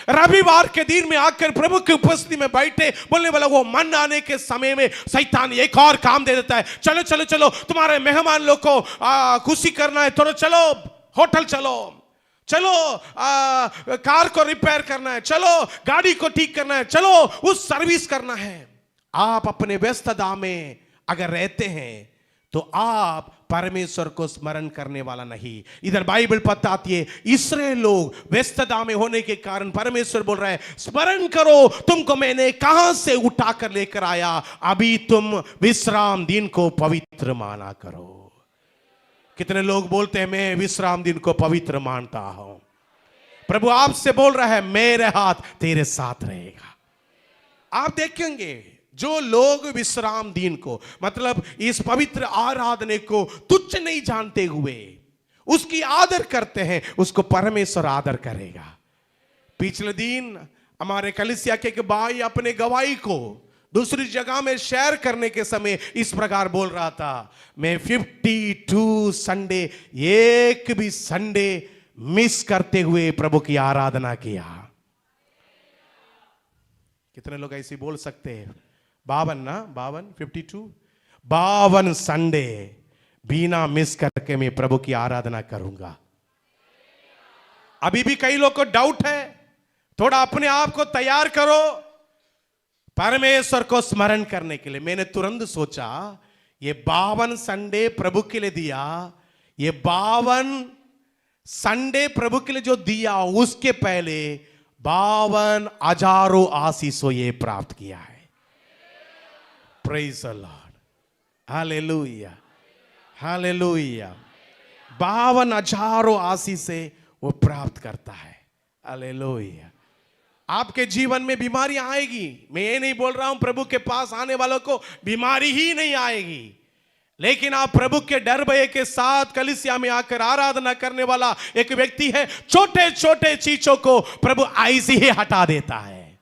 [SPEAKER 1] रविवार के दिन में आकर प्रभु की उपस्थिति में बैठे, बोलने वाला वो मन आने के समय में शैतान एक और काम दे देता है। चलो चलो चलो तुम्हारे मेहमान लोग को खुशी करना है, तो चलो होटल चलो, चलो कार को रिपेयर करना है, चलो गाड़ी को ठीक करना है, चलो उस सर्विस करना है। आप अपने व्यस्तता में अगर रहते हैं तो आप परमेश्वर को स्मरण करने वाला नहीं। इधर बाइबल बताती है इस्राएल लोग व्यस्तता में होने के कारण परमेश्वर बोल रहा है स्मरण करो, तुमको मैंने कहां से उठाकर लेकर आया, अभी तुम विश्राम दिन को पवित्र माना करो। कितने लोग बोलते हैं मैं विश्राम दिन को पवित्र मानता हूं। प्रभु आपसे बोल रहा है मेरे हाथ तेरे साथ रहेगा। आप देखेंगे जो लोग विश्राम दिन को मतलब इस पवित्र आराधने को तुच्छ नहीं जानते हुए उसकी आदर करते हैं, उसको परमेश्वर आदर करेगा। पिछले दिन हमारे कलीसिया के भाई अपने गवाही को दूसरी जगह में शेयर करने के समय इस प्रकार बोल रहा था, मैं 52 संडे एक भी संडे मिस करते हुए प्रभु की आराधना किया। कितने लोग ऐसे बोल सकते हैं? 52 संडे बिना मिस करके मैं प्रभु की आराधना करूंगा। अभी भी कई लोग को डाउट है, थोड़ा अपने आप को तैयार करो परमेश्वर को स्मरण करने के लिए। मैंने तुरंत सोचा ये 52 संडे प्रभु के लिए दिया, ये 52 संडे प्रभु के लिए जो दिया उसके पहले 52 हजारों आशीषों ये प्राप्त किया है। Praise the Lord, hallelujah, hallelujah. 52 हजारों आशीषें वो प्राप्त करता है। हालेलुया। आपके जीवन में बीमारियां आएगी, मैं ये नहीं बोल रहा हूं प्रभु के पास आने वालों को बीमारी ही नहीं आएगी, लेकिन आप प्रभु के डर भय के साथ कलीसिया में आकर आराधना करने वाला एक व्यक्ति है, छोटे छोटे चीजों को प्रभु ऐसे ही हटा देता है।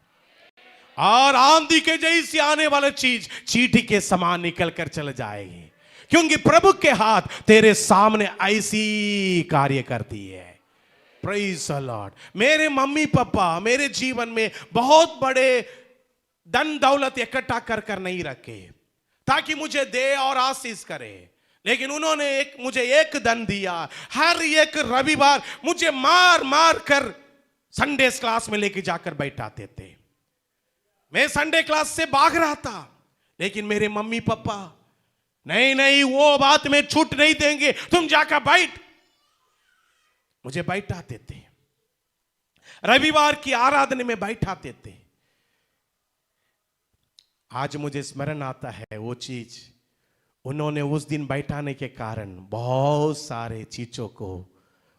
[SPEAKER 1] और आंधी के जैसी आने वाली चीज चींटी के समान निकल कर चल जाएगी, क्योंकि प्रभु के हाथ तेरे सामने ऐसी कार्य करती है। Praise the Lord. मेरे मम्मी पापा मेरे जीवन में बहुत बड़े धन दौलत इकट्ठा कर कर नहीं रखे ताकि मुझे दे और आशीष करे, लेकिन उन्होंने मुझे एक धन दिया। हर एक रविवार मुझे मार मार कर संडे क्लास में लेके जाकर बैठाते थे। मैं संडे क्लास से भाग रहा था, लेकिन मेरे मम्मी पापा नहीं नहीं वो बात में छूट नहीं देंगे, तुम जाकर बैठ। मुझे बैठाते थे, रविवार की आराधना में बैठाते थे। आज मुझे स्मरण आता है वो चीज, उन्होंने उस दिन बैठाने के कारण बहुत सारे चीजों को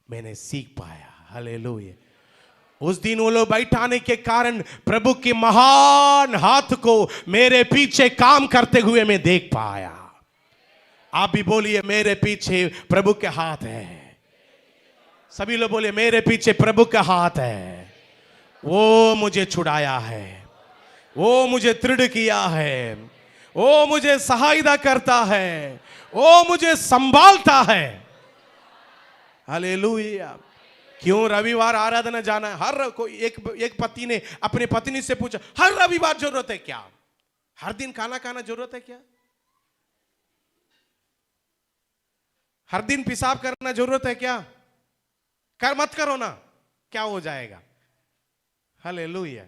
[SPEAKER 1] मैंने सीख पाया। हालेलुया। उस दिन वो लोग बैठाने के कारण प्रभु के महान हाथ को मेरे पीछे काम करते हुए मैं देख पाया। आप भी बोलिए, मेरे पीछे प्रभु के हाथ है। सभी लोग बोलिए, मेरे पीछे प्रभु का हाथ है। वो मुझे छुड़ाया है, वो मुझे दृढ़ किया है, वो मुझे सहायता करता है, वो मुझे संभालता है। हालेलुया। क्यों रविवार आराधना जाना है? हर कोई एक पति ने अपने पत्नी से पूछा, हर रविवार जरूरत है क्या? हर दिन खाना खाना जरूरत है क्या? हर दिन पेशाब करना जरूरत है क्या? कर मत करो ना, क्या हो जाएगा? हालेलुया।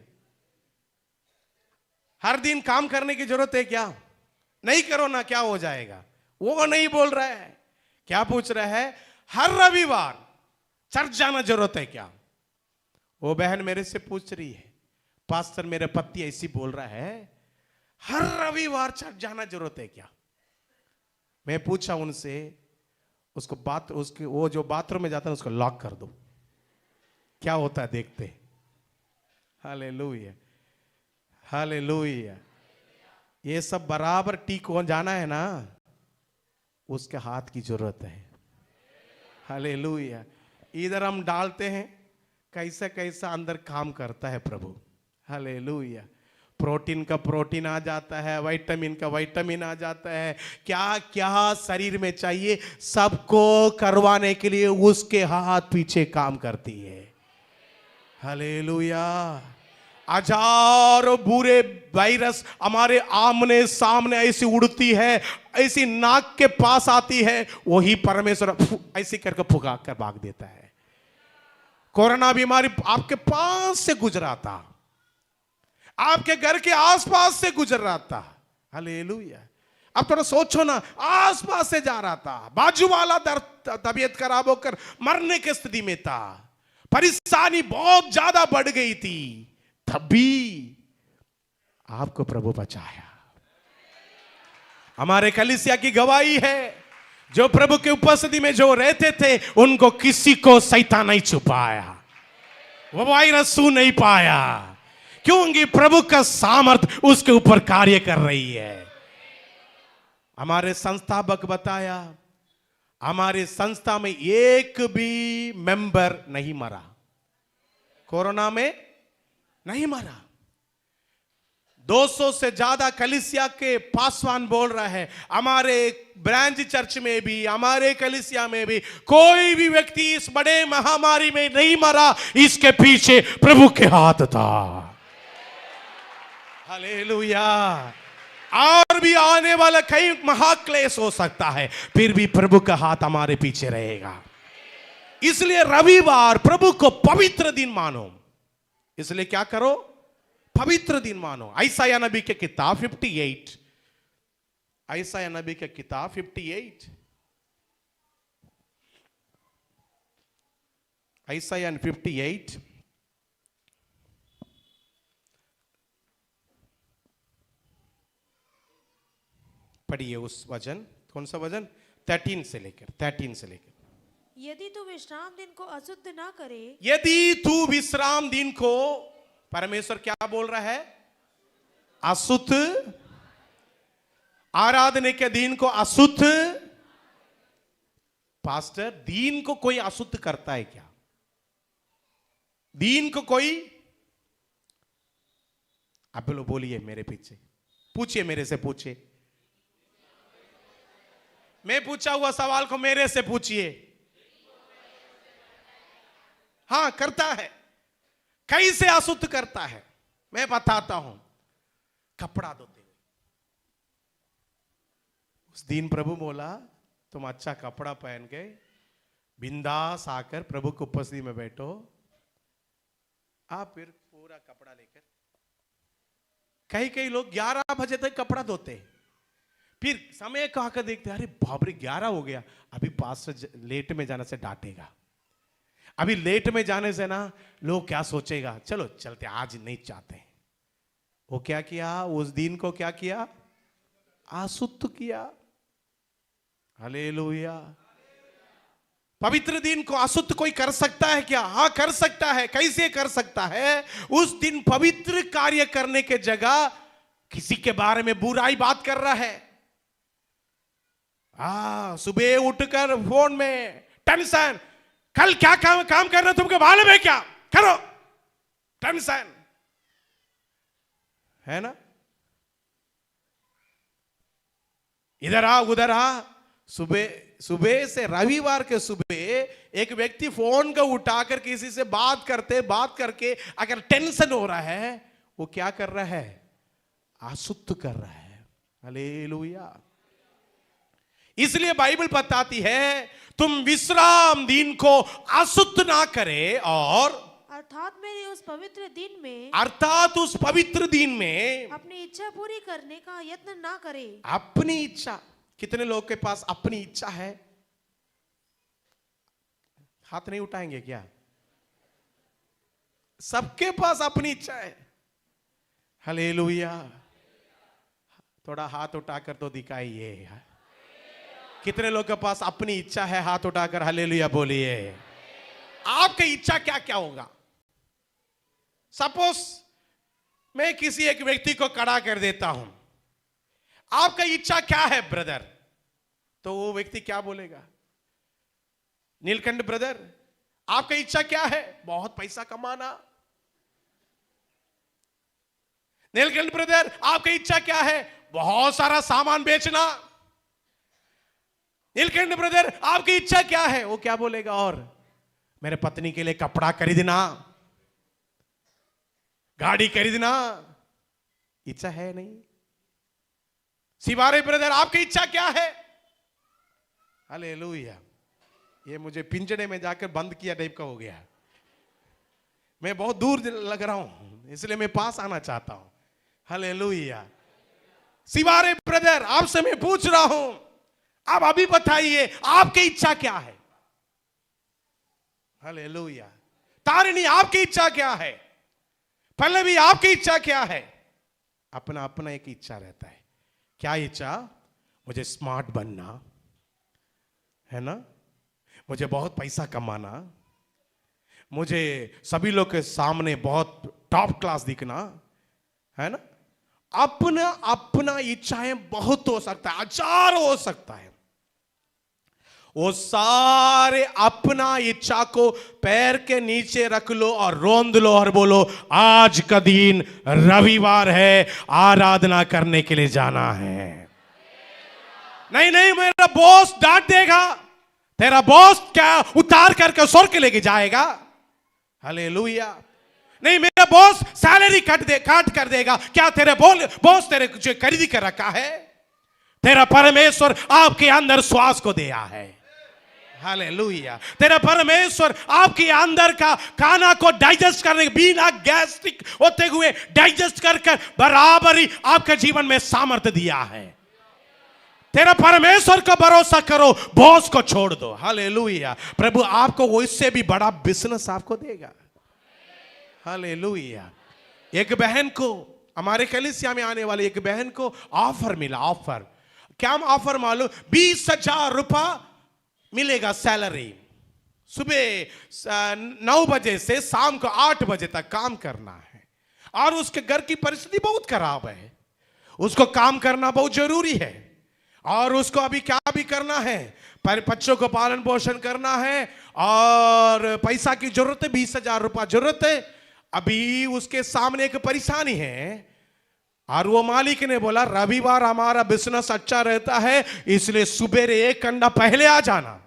[SPEAKER 1] हर दिन काम करने की जरूरत है क्या? नहीं करो ना, क्या हो जाएगा? वो नहीं बोल रहा है, क्या पूछ रहा है? हर रविवार चर्च जाना जरूरत है क्या? वो बहन मेरे से पूछ रही है, पास्टर मेरे पति ऐसी बोल रहा है, हर रविवार चर्च जाना जरूरत है क्या? मैं पूछा उनसे, उसके वो जो बाथरूम में जाता है उसको लॉक कर दो, क्या होता है देखते। Hallelujah, hallelujah. ये सब बराबर ठीक हो जाना है ना, उसके हाथ की जरूरत है। हालेलुया। इधर हम डालते हैं, कैसा कैसा अंदर काम करता है प्रभु। हालेलुया। प्रोटीन का प्रोटीन आ जाता है, विटामिन का विटामिन आ जाता है, क्या क्या शरीर में चाहिए सबको करवाने के लिए उसके हाथ पीछे काम करती है। हालेलुया। हजार बुरे वायरस हमारे आमने सामने ऐसी उड़ती है, ऐसी नाक के पास आती है, वही परमेश्वर ऐसी करके फुका कर भाग देता है। कोरोना बीमारी आपके पास से गुजरा था, आपके घर के आसपास से गुजर रहा था। हालेलुया। अब थोड़ा सोचो ना, आसपास से जा रहा था, बाजू वाला तबीयत खराब होकर मरने की स्थिति में था, परेशानी बहुत ज्यादा बढ़ गई थी, तभी आपको प्रभु बचाया। हमारे कलीसिया की गवाही है, जो प्रभु के उपस्थिति में जो रहते थे उनको किसी को शैतान नहीं छुपाया, वो वायरस छू नहीं पाया, क्योंकि प्रभु का सामर्थ उसके ऊपर कार्य कर रही है। हमारे संस्थापक बताया, हमारे संस्था में एक भी मेंबर नहीं मरा, कोरोना में नहीं मरा। 200 से ज्यादा कलीसिया के पासवान बोल रहा है, हमारे ब्रांच चर्च में भी, हमारे कलीसिया में भी कोई भी व्यक्ति इस बड़े महामारी में नहीं मरा, इसके पीछे प्रभु के हाथ था। हालेलुया। और भी आने वाला कई महाक्लेश हो सकता है, फिर भी प्रभु का हाथ हमारे पीछे रहेगा। इसलिए रविवार प्रभु को पवित्र दिन मानो। इसलिए क्या करो? पवित्र दिन मानो। यशायाह नबी के किताब 58, यशायाह नबी के किताब 58, यशायाह 58 पढ़िए उस वचन, कौन सा वचन? 13 से लेकर
[SPEAKER 2] यदि तू विश्राम दिन को अशुद्ध ना करे,
[SPEAKER 1] यदि तू विश्राम दिन को, परमेश्वर क्या बोल रहा है? अशुद्ध, आराधना के दिन को अशुद्ध। पास्टर, दिन को कोई अशुद्ध करता है क्या? दिन को कोई आप लोग बोलिए मेरे पीछे, पूछिए, मेरे से पूछिए, मैं पूछा हुआ सवाल को मेरे से पूछिए। हाँ, करता है। कैसे अशुद्ध करता है मैं बताता हूं। कपड़ा धोते हुए उस दिन प्रभु बोला, तुम अच्छा कपड़ा पहन के बिंदास आकर प्रभु की उपस्थिति में बैठो। आप फिर पूरा कपड़ा लेकर, कई कई लोग 11 बजे तक कपड़ा धोते हैं, फिर समय को आकर देखते, अरे बाप रे 11 हो गया, अभी पास लेट में जाने से डांटेगा, अभी लेट में जाने से ना लोग क्या सोचेगा, चलो चलते, आज नहीं चाहते। वो क्या किया, उस दिन को क्या किया, अशुद्ध किया। हालेलुया। पवित्र दिन को अशुद्ध कोई कर सकता है क्या? हाँ, कर सकता है। कैसे कर सकता है? उस दिन पवित्र कार्य करने के जगह किसी के बारे में बुराई बात कर रहा है। सुबह उठकर फोन में टेंशन, कल क्या काम करना तुमको मालूम है क्या, करो, टेंशन है ना। इधर आ उधर आ। सुबह से रविवार के सुबह एक व्यक्ति फोन को उठाकर किसी से बात करके अगर टेंशन हो रहा है, वो क्या कर रहा है, अशुद्ध कर रहा है। हालेलुया। इसलिए बाइबल बताती है तुम विश्राम दिन को अशुद्ध ना करे, और
[SPEAKER 2] अर्थात मेरे उस पवित्र दिन में,
[SPEAKER 1] अर्थात उस पवित्र दिन में
[SPEAKER 2] अपनी इच्छा पूरी करने का यत्न ना करे।
[SPEAKER 1] अपनी इच्छा, कितने लोग के पास अपनी इच्छा है? हाथ नहीं उठाएंगे क्या? सबके पास अपनी इच्छा है। हालेलुया। थोड़ा हाथ उठाकर तो दिखाइए, कितने लोग के पास अपनी इच्छा है? हाथ उठाकर हालेलुया बोलिए। आपकी इच्छा क्या क्या होगा? सपोज मैं किसी एक व्यक्ति को खड़ा कर देता हूं, आपका इच्छा क्या है ब्रदर? तो वो व्यक्ति क्या बोलेगा? नीलकंठ ब्रदर, आपका इच्छा क्या है? बहुत पैसा कमाना। नीलकंठ ब्रदर, आपकी इच्छा क्या है? बहुत सारा सामान बेचना। नीलकंठ ब्रदर, आपकी इच्छा क्या है? वो क्या बोलेगा? और मेरे पत्नी के लिए कपड़ा खरीदना, गाड़ी खरीदना। इच्छा है नहीं। सिवारे ब्रदर, आपकी इच्छा क्या है? हालेलुया। ये मुझे पिंजड़े में जाकर बंद किया टाइप का हो गया। मैं बहुत दूर लग रहा हूं, इसलिए मैं पास आना चाहता हूं। हालेलुया। सिवारे ब्रदर, आपसे मैं पूछ रहा हूं, आप अभी बताइए आपकी इच्छा क्या है? हालेलुया। तारिणी, आपकी इच्छा क्या है? पहले भी आपकी इच्छा क्या है? अपना अपना एक इच्छा रहता है। क्या इच्छा? मुझे स्मार्ट बनना है ना, मुझे बहुत पैसा कमाना, मुझे सभी लोग के सामने बहुत टॉप क्लास दिखना है ना। अपना अपना इच्छाएं बहुत हो सकता है, हजार हो सकता है। वो सारे अपना इच्छा को पैर के नीचे रख लो और रोंद लो और बोलो, आज का दिन रविवार है, आराधना करने के लिए जाना है। नहीं नहीं, मेरा बॉस डांट देगा। तेरा बॉस क्या उतार करके स्वर्ग के लेके जाएगा? हालेलुया। नहीं, मेरा बॉस सैलरी काट कर देगा। क्या तेरे बॉस तेरे जो खरीदी कर रखा है? तेरा परमेश्वर आपके अंदर श्वास को दिया है। हालेलुया। तेरा परमेश्वर आपके अंदर का खाना को डाइजेस्ट करने, बिना गैस्ट्रिक होते हुए डाइजेस्ट कर बराबर ही आपके जीवन में सामर्थ्य दिया है। तेरा परमेश्वर का भरोसा करो, बॉस को छोड़ दो। हालेलुया। प्रभु आपको वो इससे भी बड़ा बिजनेस आपको देगा। हालेलुया। एक बहन को, हमारे कलीसिया में आने वाली एक बहन को ऑफर मिला। ऑफर क्या ऑफर मालूम? 20,000 रुपया मिलेगा सैलरी। सुबह 9 बजे से शाम को 8 बजे तक काम करना है, और उसके घर की परिस्थिति बहुत खराब है। उसको काम करना बहुत जरूरी है, और उसको अभी क्या भी करना है, बच्चों को पालन पोषण करना है, और पैसा की जरूरत है, 20,000 रुपया जरूरत है। अभी उसके सामने एक परेशानी है, और वो मालिक ने बोला रविवार हमारा बिजनेस अच्छा रहता है, इसलिए सुबह 1 घंटा पहले आ जाना।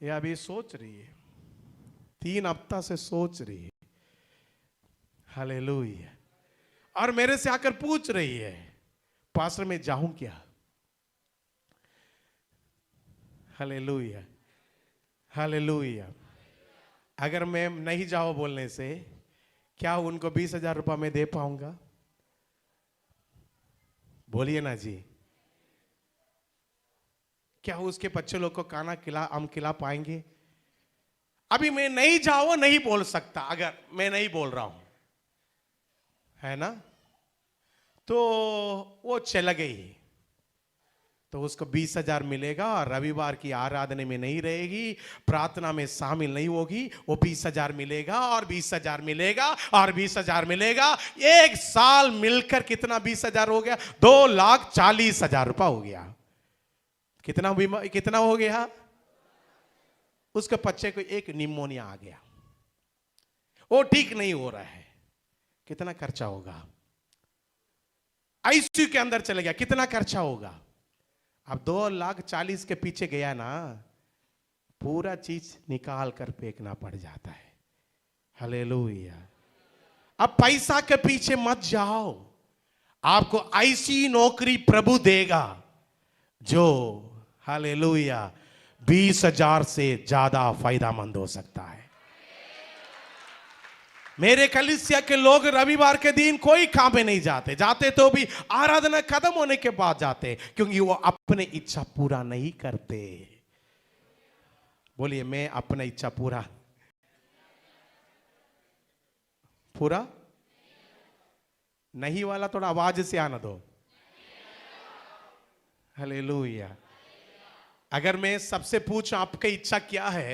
[SPEAKER 1] ये अभी सोच रही है, 3 हफ्ता से सोच रही है। हालेलुया। और मेरे से आकर पूछ रही है पास्टर मैं जाऊं क्या? Hallelujah, hallelujah. अगर मैं नहीं जाऊं बोलने से क्या उनको 20,000 रुपया मैं दे पाऊंगा? बोलिए ना जी। क्या उसके बच्चे लोग को खाना हम खिला पाएंगे? अभी मैं नहीं जाऊं नहीं बोल सकता, अगर मैं नहीं बोल रहा हूं, है ना? तो वो चला गई तो उसको 20,000 मिलेगा और रविवार की आराधना में नहीं रहेगी, प्रार्थना में शामिल नहीं होगी, वो 20,000 मिलेगा और 20,000 मिलेगा और 20,000 मिलेगा। 1 साल मिलकर कितना 20,000 हो गया? 2,40,000 रुपया हो गया। कितना हो गया? उसके बच्चे को एक निमोनिया आ गया, वो ठीक नहीं हो रहा है। कितना खर्चा होगा? आईसीयू के अंदर चले गया, कितना खर्चा होगा? अब 2,40,000 के पीछे गया ना, पूरा चीज निकाल कर फेंकना पड़ जाता है। हालेलुया। अब पैसा के पीछे मत जाओ, आपको ऐसी नौकरी प्रभु देगा जो हालेलुया 20,000 से ज्यादा फायदामंद हो सकता है। मेरे कलीसिया के लोग रविवार के दिन कोई काम में नहीं जाते, जाते तो भी आराधना खत्म होने के बाद जाते, क्योंकि वो अपने इच्छा पूरा नहीं करते। बोलिए मैं अपना इच्छा पूरा नहीं वाला थोड़ा आवाज से आना दो। हालेलुया। अगर मैं सबसे पूछूं आपकी इच्छा क्या है,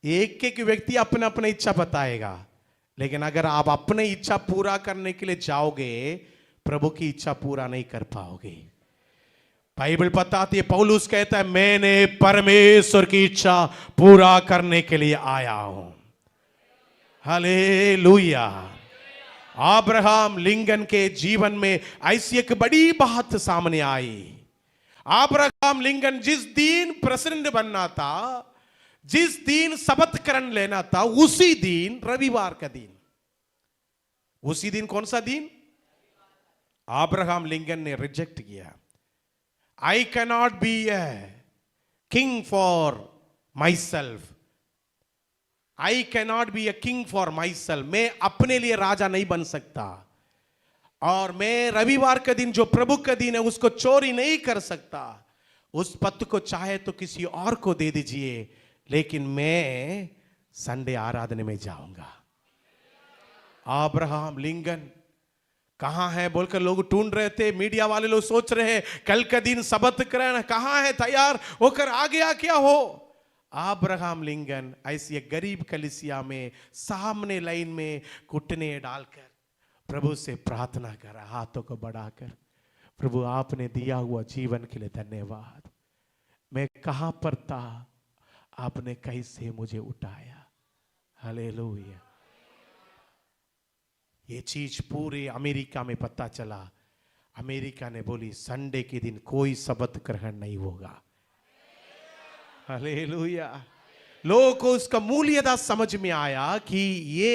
[SPEAKER 1] एक एक व्यक्ति अपना अपना इच्छा बताएगा, लेकिन अगर आप अपने इच्छा पूरा करने के लिए जाओगे, प्रभु की इच्छा पूरा नहीं कर पाओगे। बाइबल बताती है, पौलुस कहता है मैंने परमेश्वर की इच्छा पूरा करने के लिए आया हूं। हालेलुया। अब्राहम लिंकन के जीवन में ऐसी एक बड़ी बात सामने आई। अब्राहम लिंकन जिस दिन प्रेसिडेंट बनना था, जिस दिन शपथ ग्रहण लेना था, उसी दिन रविवार का दिन, उसी दिन कौन सा दिन? अब्राहम लिंकन ने रिजेक्ट किया। I can not be a king for my self, I can not be a king for my self. मैं अपने लिए राजा नहीं बन सकता, और मैं रविवार का दिन जो प्रभु का दिन है उसको चोरी नहीं कर सकता। उस पद को चाहे तो किसी और को दे दीजिए, लेकिन मैं संडे आराधना में जाऊंगा। अब्राहम लिंकन कहां है बोलकर लोग ढूंढ रहे थे, मीडिया वाले लोग सोच रहे हैं कल का दिन शपथ ग्रहण कहां है, तैयार होकर आ गया क्या हो? अब्राहम लिंकन ऐसी एक गरीब कलीसिया में सामने लाइन में घुटने डालकर प्रभु से प्रार्थना कर, हाथों को बढ़ाकर, प्रभु आपने दिया हुआ जीवन के लिए धन्यवाद। मैं कहां पर था, आपने कैसे मुझे उठाया। हालेलुया। ये चीज पूरे अमेरिका में पता चला। अमेरिका ने बोली संडे के दिन कोई शपथ ग्रहण नहीं होगा। हालेलुया। लोगों को उसका मूल्यता समझ में आया कि ये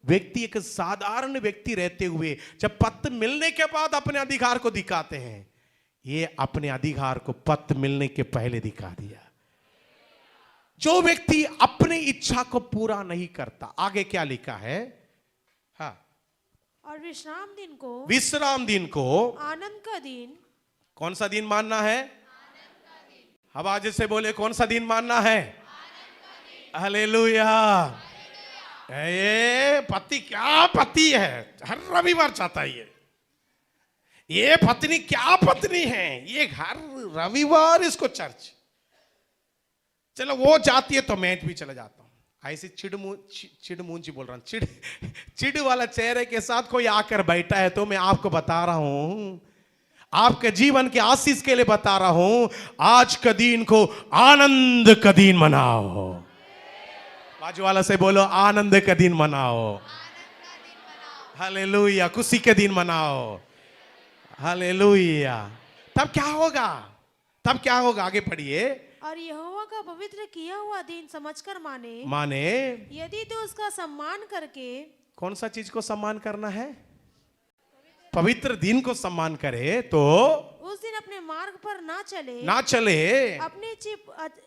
[SPEAKER 1] व्यक्ति एक साधारण व्यक्ति रहते हुए जब पद मिलने के बाद अपने अधिकार को दिखाते हैं, ये अपने अधिकार को पद मिलने के पहले दिखा दिया। जो व्यक्ति अपनी इच्छा को पूरा नहीं करता, आगे क्या लिखा है? हाँ,
[SPEAKER 2] और
[SPEAKER 1] विश्राम दिन को
[SPEAKER 2] आनंद का दिन।
[SPEAKER 1] कौन सा दिन मानना है? आवाज से बोले कौन सा दिन मानना है? हालेलुया। ये पति क्या पति है, हर रविवार चाहता है। ये पत्नी क्या पत्नी है, ये हर रविवार इसको चर्च। चलो वो जाती है तो मैं भी चला जाता हूं। ऐसे चिड़मूंजी बोल रहा हूं, चिड़ वाला चेहरे के साथ कोई आकर बैठा है तो मैं आपको बता रहा हूं, आपके जीवन के आशीष के लिए बता रहा हूं, आज का दिन को आनंद का दिन मनाओ। बाजू वाला से बोलो आनंद का दिन मनाओ। हालेलुया, खुशी के दिन मनाओ। हालेलुया। तब क्या होगा? तब क्या होगा? आगे पढ़िए।
[SPEAKER 2] और यहोवा का पवित्र किया हुआ दिन समझकर माने,
[SPEAKER 1] माने
[SPEAKER 2] यदि तो उसका सम्मान करके।
[SPEAKER 1] कौन सा चीज को सम्मान करना है? पवित्र दिन को सम्मान करे तो
[SPEAKER 2] उस दिन अपने मार्ग पर ना चले,
[SPEAKER 1] ना चले,
[SPEAKER 2] अपनी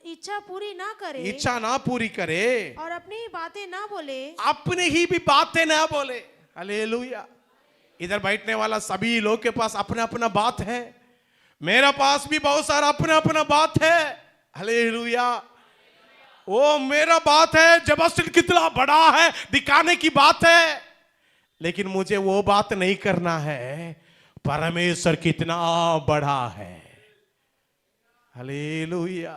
[SPEAKER 2] इच्छा पूरी ना करे,
[SPEAKER 1] इच्छा ना पूरी करे,
[SPEAKER 2] और अपनी ही बातें ना बोले,
[SPEAKER 1] अपनी ही भी बातें ना बोले। हालेलुया। इधर बैठने वाला सभी लोग के पास अपना अपना बात है, मेरा पास भी बहुत सारा अपना अपना बात है। हालेलुया। वो मेरा बात है, जबरदस्ती कितना बड़ा है दिखाने की बात है, लेकिन मुझे वो बात नहीं करना है, परमेश्वर कितना बड़ा है। हालेलुया।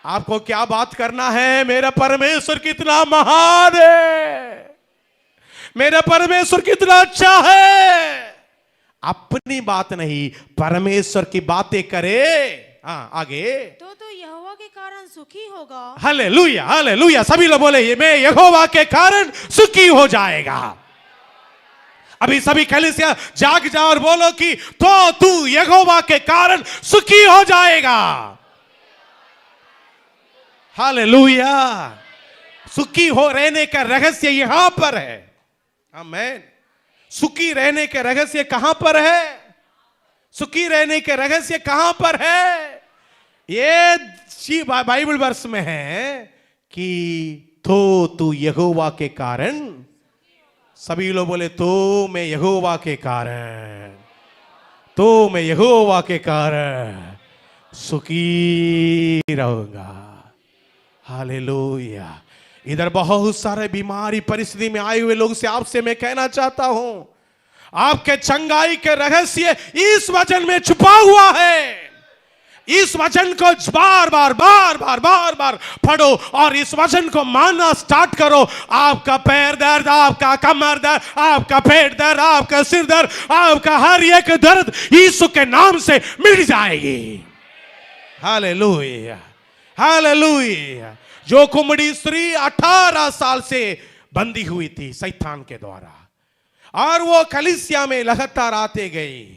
[SPEAKER 1] आपको क्या बात करना है? मेरा परमेश्वर कितना महान है, मेरा परमेश्वर कितना अच्छा है। अपनी बात नहीं, परमेश्वर की बातें करे। हाँ, आगे।
[SPEAKER 2] तो यहोवा के कारण सुखी होगा।
[SPEAKER 1] Hallelujah, hallelujah. सभी लोग बोले, ये मैं यहोवा के कारण सुखी हो जाएगा। अभी सभी कलीसिया जाग जाओ और बोलो कि तो तू यहोवा के कारण सुखी हो जाएगा। हालेलुया। सुखी हो रहने का रहस्य यहां पर है। आमीन। सुखी रहने के रहस्य कहां पर है? सुखी रहने के रहस्य कहां पर है? ये बाइबल वर्ष में है कि तो तू यहोवा के कारण। सभी लोग बोले, तो मैं यहोवा के कारण, तो मैं यहोवा के कारण सुखी रहूंगा। हालेलुया। इधर बहुत सारे बीमारी परिस्थिति में आए हुए लोग से आपसे मैं कहना चाहता हूं, आपके चंगाई के रहस्य इस वचन में छुपा हुआ है। इस वचन को बार बार बार बार बार बार पढ़ो और इस वचन को मानना स्टार्ट करो। आपका पैर दर्द, आपका कमर दर्द, आपका पेट दर्द, आपका सिर दर्द, आपका हर एक दर्द यीशु के नाम से मिट जाएगी। Hallelujah, hallelujah. जो कुमड़ी स्त्री 18 साल से बंदी हुई थी शैतान के द्वारा, और वो कलीसिया में लगातार आते गई।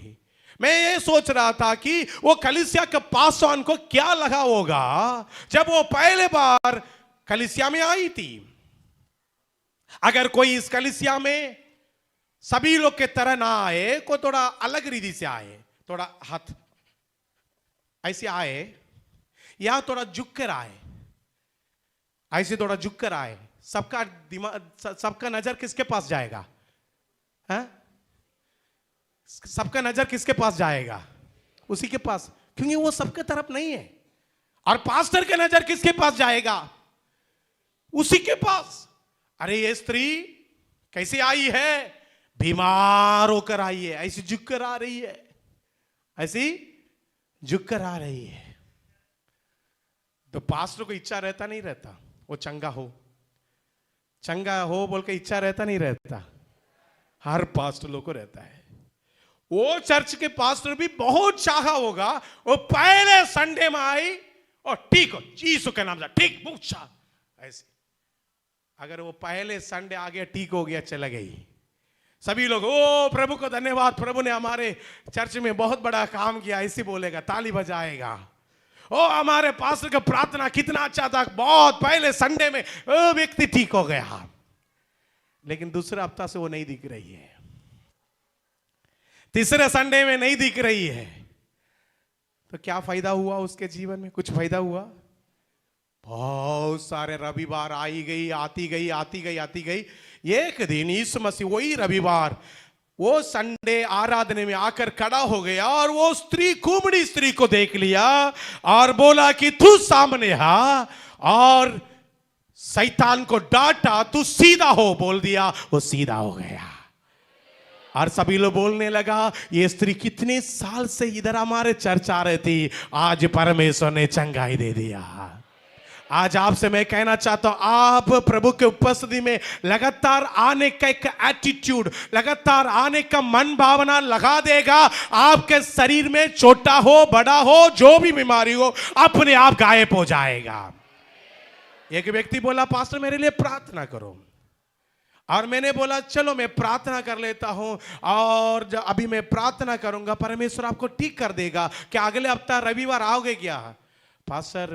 [SPEAKER 1] मैं ये सोच रहा था कि वो कलीसिया के पासवान को क्या लगा होगा जब वो पहले बार कलीसिया में आई थी। अगर कोई इस कलीसिया में सभी लोग के तरह ना आए, को थोड़ा अलग रीति से आए, थोड़ा हाथ ऐसे आए, या थोड़ा झुक कर आए, ऐसे थोड़ा झुक कर आए, सबका दिमाग, सबका नजर किसके पास जाएगा? है? सबका नजर किसके पास जाएगा? उसी के पास, क्योंकि वो सबके तरफ नहीं है। और पास्टर के नजर किसके पास जाएगा? उसी के पास। अरे ये स्त्री कैसे आई है? बीमार होकर आई है, ऐसी झुक कर आ रही है, ऐसी झुक कर आ रही है। तो पास्टर को इच्छा रहता नहीं रहता वो चंगा हो बोल के इच्छा रहता नहीं रहता? हर पास्टर लोग को रहता है। वो चर्च के पास्टर भी बहुत चाहा होगा, वो पहले संडे में आई और ठीक हो यीशु के नाम से, ठीक पूछा ऐसे। अगर वो पहले संडे आ गया, ठीक हो गया, चला गई, सभी लोग ओ प्रभु को धन्यवाद, प्रभु ने हमारे चर्च में बहुत बड़ा काम किया, ऐसे बोलेगा, ताली बजाएगा। ओ हमारे पास्टर का प्रार्थना कितना अच्छा था, बहुत पहले संडे में वो व्यक्ति ठीक हो गया। लेकिन दूसरे हफ्ता से वो नहीं दिख रही है, तीसरे संडे में नहीं दिख रही है। तो क्या फायदा हुआ उसके जीवन में? कुछ फायदा हुआ? बहुत सारे रविवार आई गई, आती गई, आती गई, आती गई। एक दिन यीशु मसीह वही रविवार वो संडे आराधने में आकर खड़ा हो गया और वो स्त्री, कुमड़ी स्त्री को देख लिया और बोला कि तू सामने आ, और शैतान को डांटा, तू सीधा हो बोल दिया, वो सीधा हो गया। और सभी लोग बोलने लगा, ये स्त्री कितने साल से इधर हमारे चर्च आ रही थी, आज परमेश्वर ने चंगाई दे दिया। आज आपसे मैं कहना चाहता हूं, आप प्रभु के उपस्थिति में लगातार आने का एक एटीट्यूड, लगातार आने का मन भावना लगा देगा। आपके शरीर में छोटा हो बड़ा हो जो भी बीमारी हो अपने आप गायब हो जाएगा। एक व्यक्ति बोला, पास्टर मेरे लिए प्रार्थना करो। और मैंने बोला चलो मैं प्रार्थना कर लेता हूं, और अभी मैं प्रार्थना करूंगा, परमेश्वर आपको ठीक कर देगा। क्या अगले हफ्ता रविवार आओगे क्या? पास्टर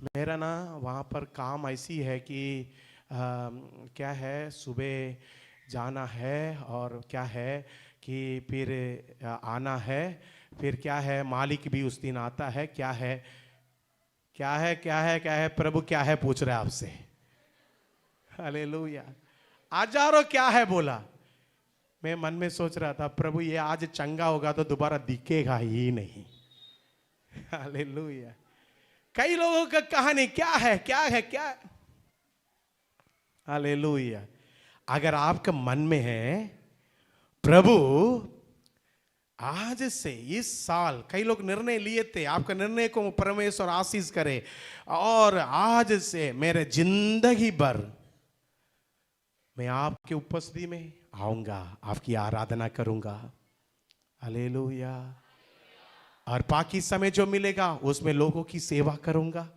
[SPEAKER 1] मेरा ना वहां पर काम ऐसी है कि क्या है, सुबह जाना है और क्या है कि फिर आना है, फिर क्या है मालिक भी उस दिन आता है, क्या है क्या है क्या है क्या है प्रभु क्या है पूछ रहे आपसे। हालेलुया। हजारों क्या है बोला। मैं मन में सोच रहा था प्रभु ये आज चंगा होगा तो दोबारा दिखेगा ही नहीं। हालेलुया। कई लोगों का कहानी क्या है क्या है क्या है। हालेलुया। अगर आपका मन में है प्रभु आज से इस साल, कई लोग निर्णय लिए थे, आपका निर्णय को परमेश्वर आशीष करे, और आज से मेरे जिंदगी भर मैं आपके उपस्थिति में आऊंगा, आपकी आराधना करूंगा। हालेलुया। और बाकी समय जो मिलेगा उसमें लोगों की सेवा करूंगा।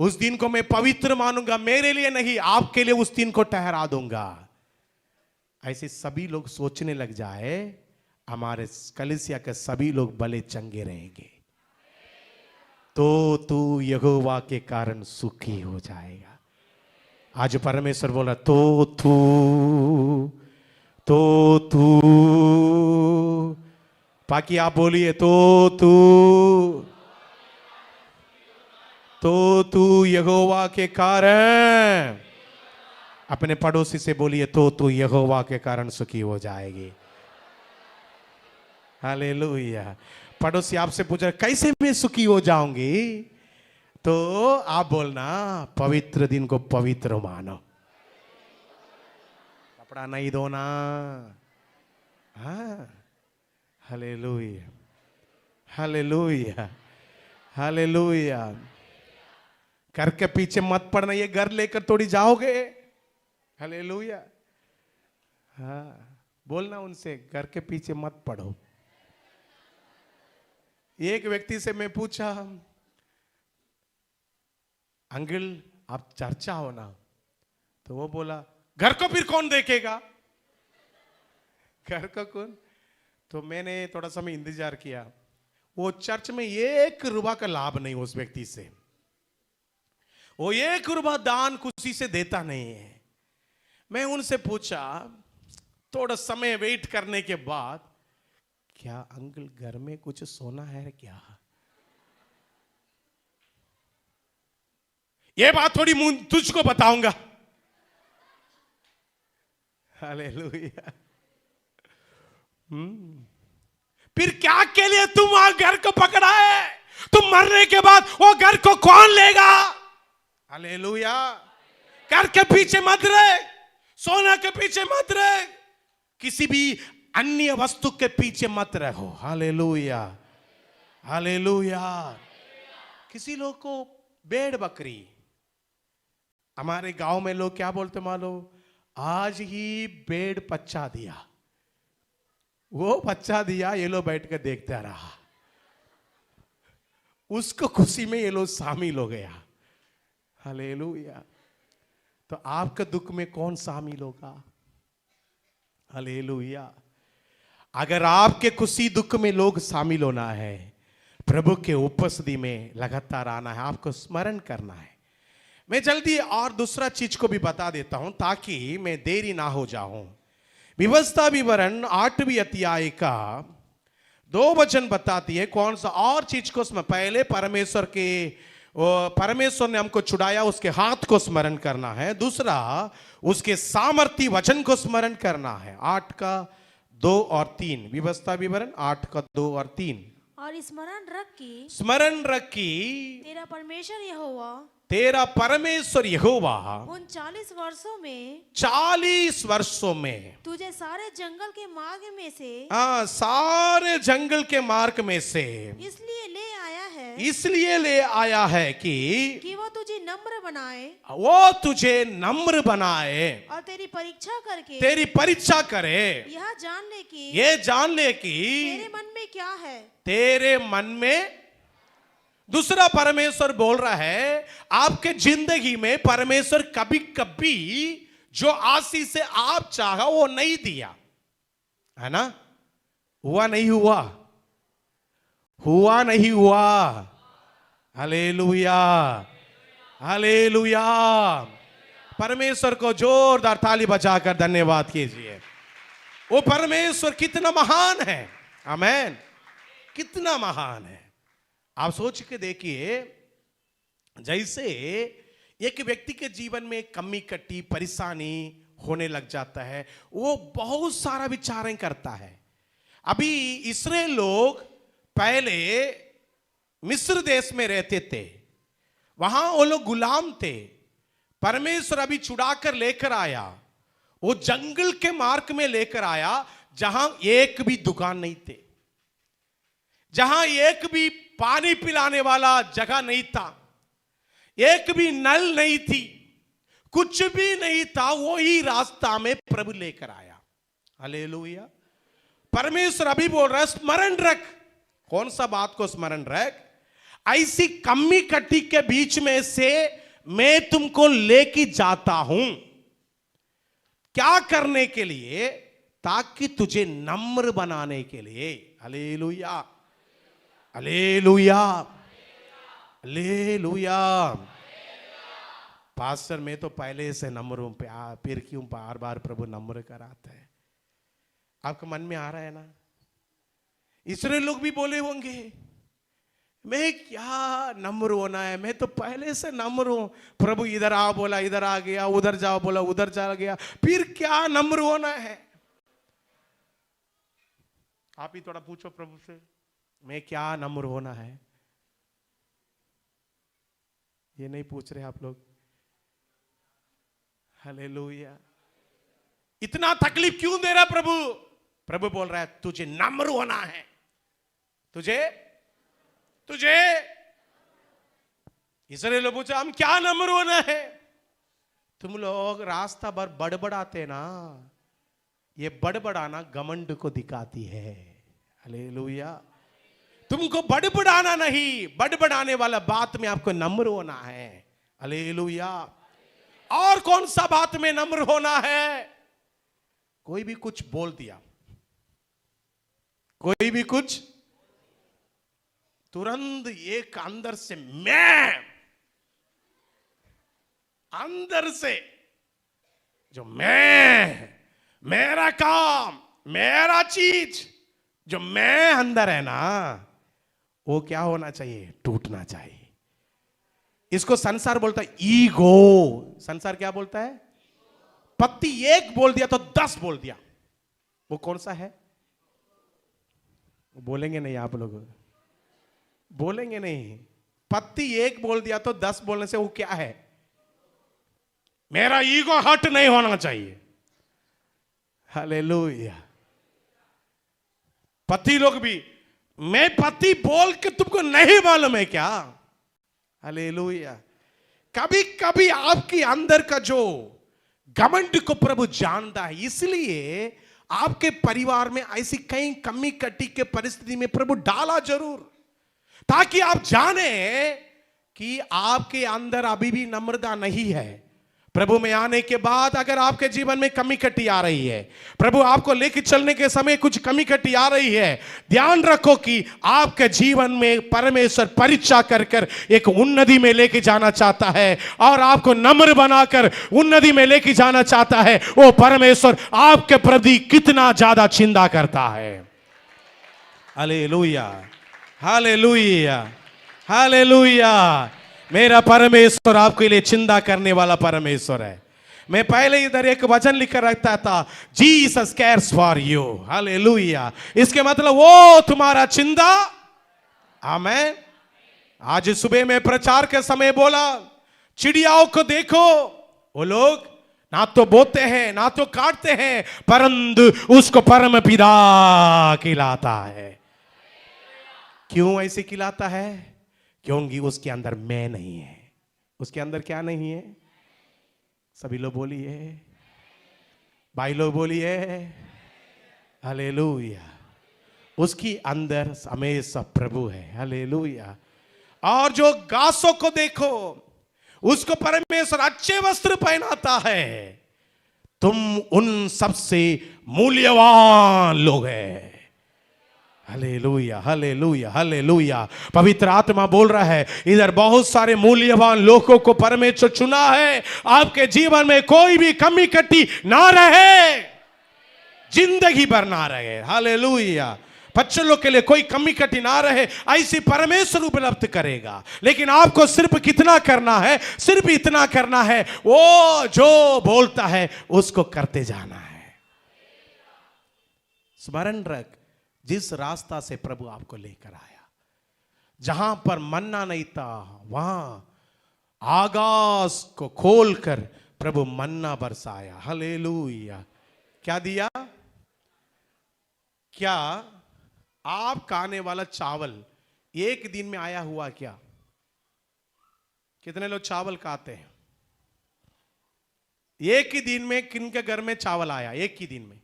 [SPEAKER 1] उस दिन को मैं पवित्र मानूंगा, मेरे लिए नहीं आपके लिए उस दिन को ठहरा दूंगा। ऐसे सभी लोग सोचने लग जाए, हमारे कलीसिया के सभी लोग भले चंगे रहेंगे, तो तू यहोवा के कारण सुखी हो जाएगा। आज परमेश्वर बोला तो तू बाकी आप बोलिए तो तू यहोवा के कारण, अपने पड़ोसी से बोलिए तो तू यहोवा के कारण सुखी हो जाएगी। हालेलुया। पड़ोसी आपसे पूछ रहे कैसे मैं सुखी हो जाऊंगी, तो आप बोलना पवित्र दिन को पवित्र मानो, कपड़ा नहीं धोना। हाँ, हालेलुया हालेलुया हालेलुया। घर के पीछे मत पड़ना, ये घर लेकर थोड़ी जाओगे। हालेलुया। हाँ, बोलना उनसे घर के पीछे मत पड़ो। एक व्यक्ति से मैं पूछा अंकल आप चर्चा हो ना, तो वो बोला घर को फिर कौन देखेगा, घर को कौन। तो मैंने थोड़ा समय इंतजार किया। वो चर्च में 1 रुपया का लाभ नहीं उस व्यक्ति से, वो 1 रुपया दान खुशी से देता नहीं है। मैं उनसे पूछा थोड़ा समय वेट करने के बाद, क्या अंकल घर में कुछ सोना है क्या? ये बात थोड़ी तुझको बताऊंगा। हालेलुया। फिर क्या के लिए तुम वहां घर को पकड़ा है? तुम मरने के बाद वो घर को कौन लेगा? हालेलुया। घर के पीछे मत रहे, सोना के पीछे मत रहे, किसी भी अन्य वस्तु के पीछे मत रहो। Hallelujah hallelujah. किसी लोग को भेड़ बकरी, हमारे गांव में लोग क्या बोलते मालूम, आज ही भेड़ बच्चा दिया, वो बच्चा दिया, ये लोग बैठ कर देखता रहा, उसको खुशी में ये लोग शामिल हो गया। हालेलुया। तो आपका दुख में कौन शामिल होगा? हालेलुया। अगर आपके खुशी दुख में लोग शामिल होना है, प्रभु के उपस्थिति में लगातार आना है, आपको स्मरण करना है। मैं जल्दी और दूसरा चीज को भी बता देता हूं ताकि मैं देरी ना हो जाऊं। व्यवस्था विवरण 8वीं अध्याय का 2 वचन बताती है कौन सा और चीज को पहले परमेश्वर ने हमको छुड़ाया, उसके हाथ को स्मरण करना है। दूसरा उसके सामर्थी वचन को स्मरण करना है। 8 का 2 और 3, व्यवस्था विवरण 8 का 2 और 3।
[SPEAKER 2] और
[SPEAKER 1] स्मरण रख की
[SPEAKER 2] तेरा परमेश्वर यहोवा,
[SPEAKER 1] तेरा परमेश्वर यहोवा
[SPEAKER 2] उन 40 वर्षों में
[SPEAKER 1] 40 वर्षों में
[SPEAKER 2] तुझे सारे जंगल के मार्ग में से,
[SPEAKER 1] सारे जंगल के मार्ग में से
[SPEAKER 2] इसलिए ले
[SPEAKER 1] आया है कि
[SPEAKER 2] वो तुझे नम्र बनाए,
[SPEAKER 1] वो तुझे नम्र बनाए
[SPEAKER 2] और तेरी
[SPEAKER 1] परीक्षा करे,
[SPEAKER 2] यह
[SPEAKER 1] जान ले कि
[SPEAKER 2] तेरे मन में क्या है।
[SPEAKER 1] तेरे मन में दूसरा परमेश्वर बोल रहा है, आपके जिंदगी में परमेश्वर कभी कभी जो आशीष से आप चाहा वो नहीं दिया, है ना? हुआ नहीं हुआ? हुआ नहीं हुआ? Hallelujah, hallelujah. परमेश्वर को जोरदार ताली बजाकर धन्यवाद कीजिए। वो परमेश्वर कितना महान है, आमेन, कितना महान है। आप सोच के देखिए, जैसे एक व्यक्ति के जीवन में कमी कट्टी परेशानी होने लग जाता है, वो बहुत सारा विचारें करता है। अभी इस्राएल लोग पहले मिस्र देश में रहते थे, वहां वो लोग गुलाम थे। परमेश्वर अभी छुड़ाकर लेकर आया, वो जंगल के मार्ग में लेकर आया, जहां एक भी दुकान नहीं थे, जहां एक भी पानी पिलाने वाला जगह नहीं था, एक भी नल नहीं थी, कुछ भी नहीं था। वही रास्ता में प्रभु लेकर आया। हालेलुया। परमेश्वर अभी बोल रहा है, स्मरण रख। कौन सा बात को स्मरण रख? ऐसी कमी कट्टी के बीच में से मैं तुमको लेके जाता हूं। क्या करने के लिए? ताकि तुझे नम्र बनाने के लिए। Hallelujah, hallelujah, hallelujah. पास्टर, मैं तो पहले से नम्र हूं, फिर क्यों बार बार प्रभु नम्र कराता है? आपके मन में आ रहा है ना? इसराइल लोग भी बोले होंगे, मैं क्या नम्र होना है, मैं तो पहले से नम्र हूं। प्रभु इधर आ बोला इधर आ गया, उधर जाओ बोला उधर जा गया, फिर क्या नम्र होना है? आप ही थोड़ा पूछो प्रभु से, मैं क्या नम्र होना है? ये नहीं पूछ रहे आप लोग। हालेलुया। इतना तकलीफ क्यों दे रहा प्रभु? प्रभु बोल रहा है, तुझे नम्र होना है। तुझे इसलिए लोग पूछा, हम क्या नम्र होना है? तुम लोग रास्ता भर बड़बड़ाते ना, ये बड़बड़ाना घमंड को दिखाती है। हालेलुया। तुमको बड़बड़ाना नहीं, बड़बड़ाने वाला बात में आपको नम्र होना है। हालेलुया। और कौन सा बात में नम्र होना है? कोई भी कुछ बोल दिया, कोई भी कुछ, तुरंत एक अंदर से अंदर से जो मेरा काम, मेरा चीज, जो मैं अंदर है ना, वो क्या होना चाहिए? टूटना चाहिए। इसको संसार बोलता है ईगो। संसार क्या बोलता है? पत्ती एक बोल दिया तो 10 बोल दिया। वो कौन सा है? बोलेंगे नहीं आप लोग, बोलेंगे नहीं। पत्ती एक बोल दिया तो 10 बोलने से वो क्या है? मेरा ईगो हट नहीं होना चाहिए। हालेलुया। पति लोग भी, मैं पति बोल के तुमको नहीं मालूम है क्या? हालेलुया। कभी कभी आपके अंदर का जो घमंड को प्रभु जानता है, इसलिए आपके परिवार में ऐसी कई कमी कट्टी के परिस्थिति में प्रभु डाला जरूर, ताकि आप जाने कि आपके अंदर अभी भी नम्रता नहीं है। प्रभु में आने के बाद अगर आपके जीवन में कमी कट्टी आ रही है, प्रभु आपको लेकर चलने के समय कुछ कमी कट्टी आ रही है, ध्यान रखो कि आपके जीवन में परमेश्वर परीक्षा कर कर एक उन्नति में लेके जाना चाहता है, और आपको नम्र बनाकर उन्नति में लेके जाना चाहता है। वो परमेश्वर आपके प्रति कितना ज्यादा चिंता करता है। Hallelujah, hallelujah, hallelujah. मेरा परमेश्वर आपके लिए चिंता करने वाला परमेश्वर है। मैं पहले इधर एक वचन लिखकर रखता था, Jesus cares for you. Hallelujah. इसके मतलब वो तुम्हारा चिंता। आमेन। आज सुबह में प्रचार के समय बोला, चिड़ियाओं को देखो, वो लोग ना तो बोते हैं ना तो काटते हैं, परंतु उसको परम पिता खिलाता है। क्यों ऐसे खिलाता है? क्योंकि उसके अंदर मैं नहीं है। उसके अंदर क्या नहीं है? सभी लोग बोलिए, भाई लोग बोलिए, हालेलुया। उसकी अंदर हमेशा प्रभु है। हालेलुया। और जो घासों को देखो, उसको परमेश्वर अच्छे वस्त्र पहनाता है, तुम उन सबसे मूल्यवान लोग हैं। Hallelujah, hallelujah, hallelujah. पवित्र आत्मा बोल रहा है इधर बहुत सारे मूल्यवान लोगों को परमेश्वर चुना है, आपके जीवन में कोई भी कमी कटी ना रहे, जिंदगी भर ना रहे। हालेलुया। बच्चों लोग के लिए कोई कमी कटी ना रहे, ऐसी परमेश्वर उपलब्ध करेगा। लेकिन आपको सिर्फ कितना करना है? सिर्फ इतना करना है, वो जो बोलता है उसको करते जाना है। स्मरण रख, जिस रास्ता से प्रभु आपको लेकर आया, जहां पर मन्ना नहीं था, वहां आकाश को खोलकर प्रभु मन्ना बरसाया। हालेलुया। क्या दिया? क्या आप खाने वाला चावल एक दिन में आया हुआ क्या? कितने लोग चावल खाते हैं? एक ही दिन में किनके घर में चावल आया? एक ही दिन में।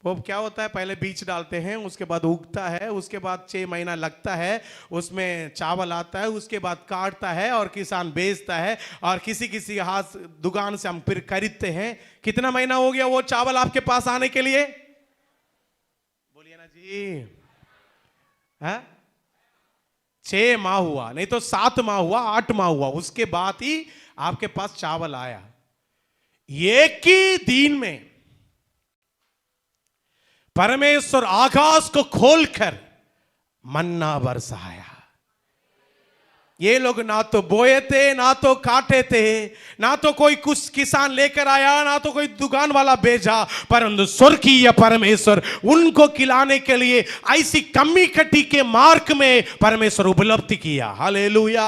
[SPEAKER 1] वो क्या होता है, पहले बीज डालते हैं, उसके बाद उगता है, उसके बाद 6 महीना लगता है, उसमें चावल आता है, उसके बाद काटता है और किसान बेचता है, और किसी किसी हाथ दुकान से हम फिर खरीदते हैं। कितना महीना हो गया वो चावल आपके पास आने के लिए? बोलिए ना जी। 6 माह हुआ, नहीं तो 7 माह हुआ, 8 माह हुआ, उसके बाद ही आपके पास चावल आया। एक ही दिन में परमेश्वर आकाश को खोलकर मन्ना बरसाया। ये लोग ना तो बोए थे, ना तो काटे थे, ना तो कोई कुछ किसान लेकर आया, ना तो कोई दुकान वाला भेजा, परंतु स्वर्गीय परमेश्वर उनको खिलाने के लिए ऐसी कमी कटी के मार्ग में परमेश्वर उपलब्धि किया। हालेलुया।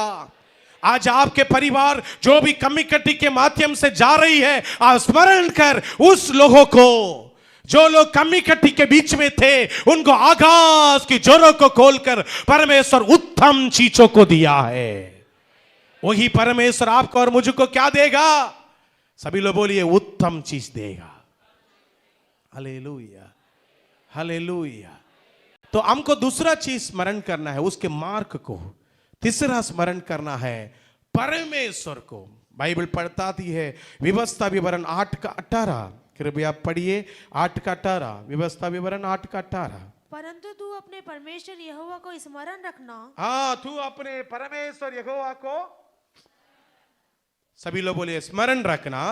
[SPEAKER 1] आज आपके परिवार जो भी कमी कटी के माध्यम से जा रही है, आज स्मरण कर उस लोगों को, जो लोग कमी कटी के बीच में थे, उनको आकाश की जोरों को खोलकर परमेश्वर उत्तम चीजों को दिया है। वही परमेश्वर आपको और मुझको क्या देगा? सभी लोग बोलिए, उत्तम चीज देगा। Hallelujah, hallelujah. तो हमको दूसरा चीज स्मरण करना है, उसके मार्ग को। तीसरा स्मरण करना है परमेश्वर को। बाइबल बताती है, व्यवस्था विवरण 8:18, कृपया पढ़िए 8:18, व्यवस्था विवरण 8:18।
[SPEAKER 2] परंतु तू अपने परमेश्वर यहोवा को स्मरण रखना।
[SPEAKER 1] हाँ, तू अपने परमेश्वर यहोवा को, सभी लोग बोलिए, स्मरण रखना।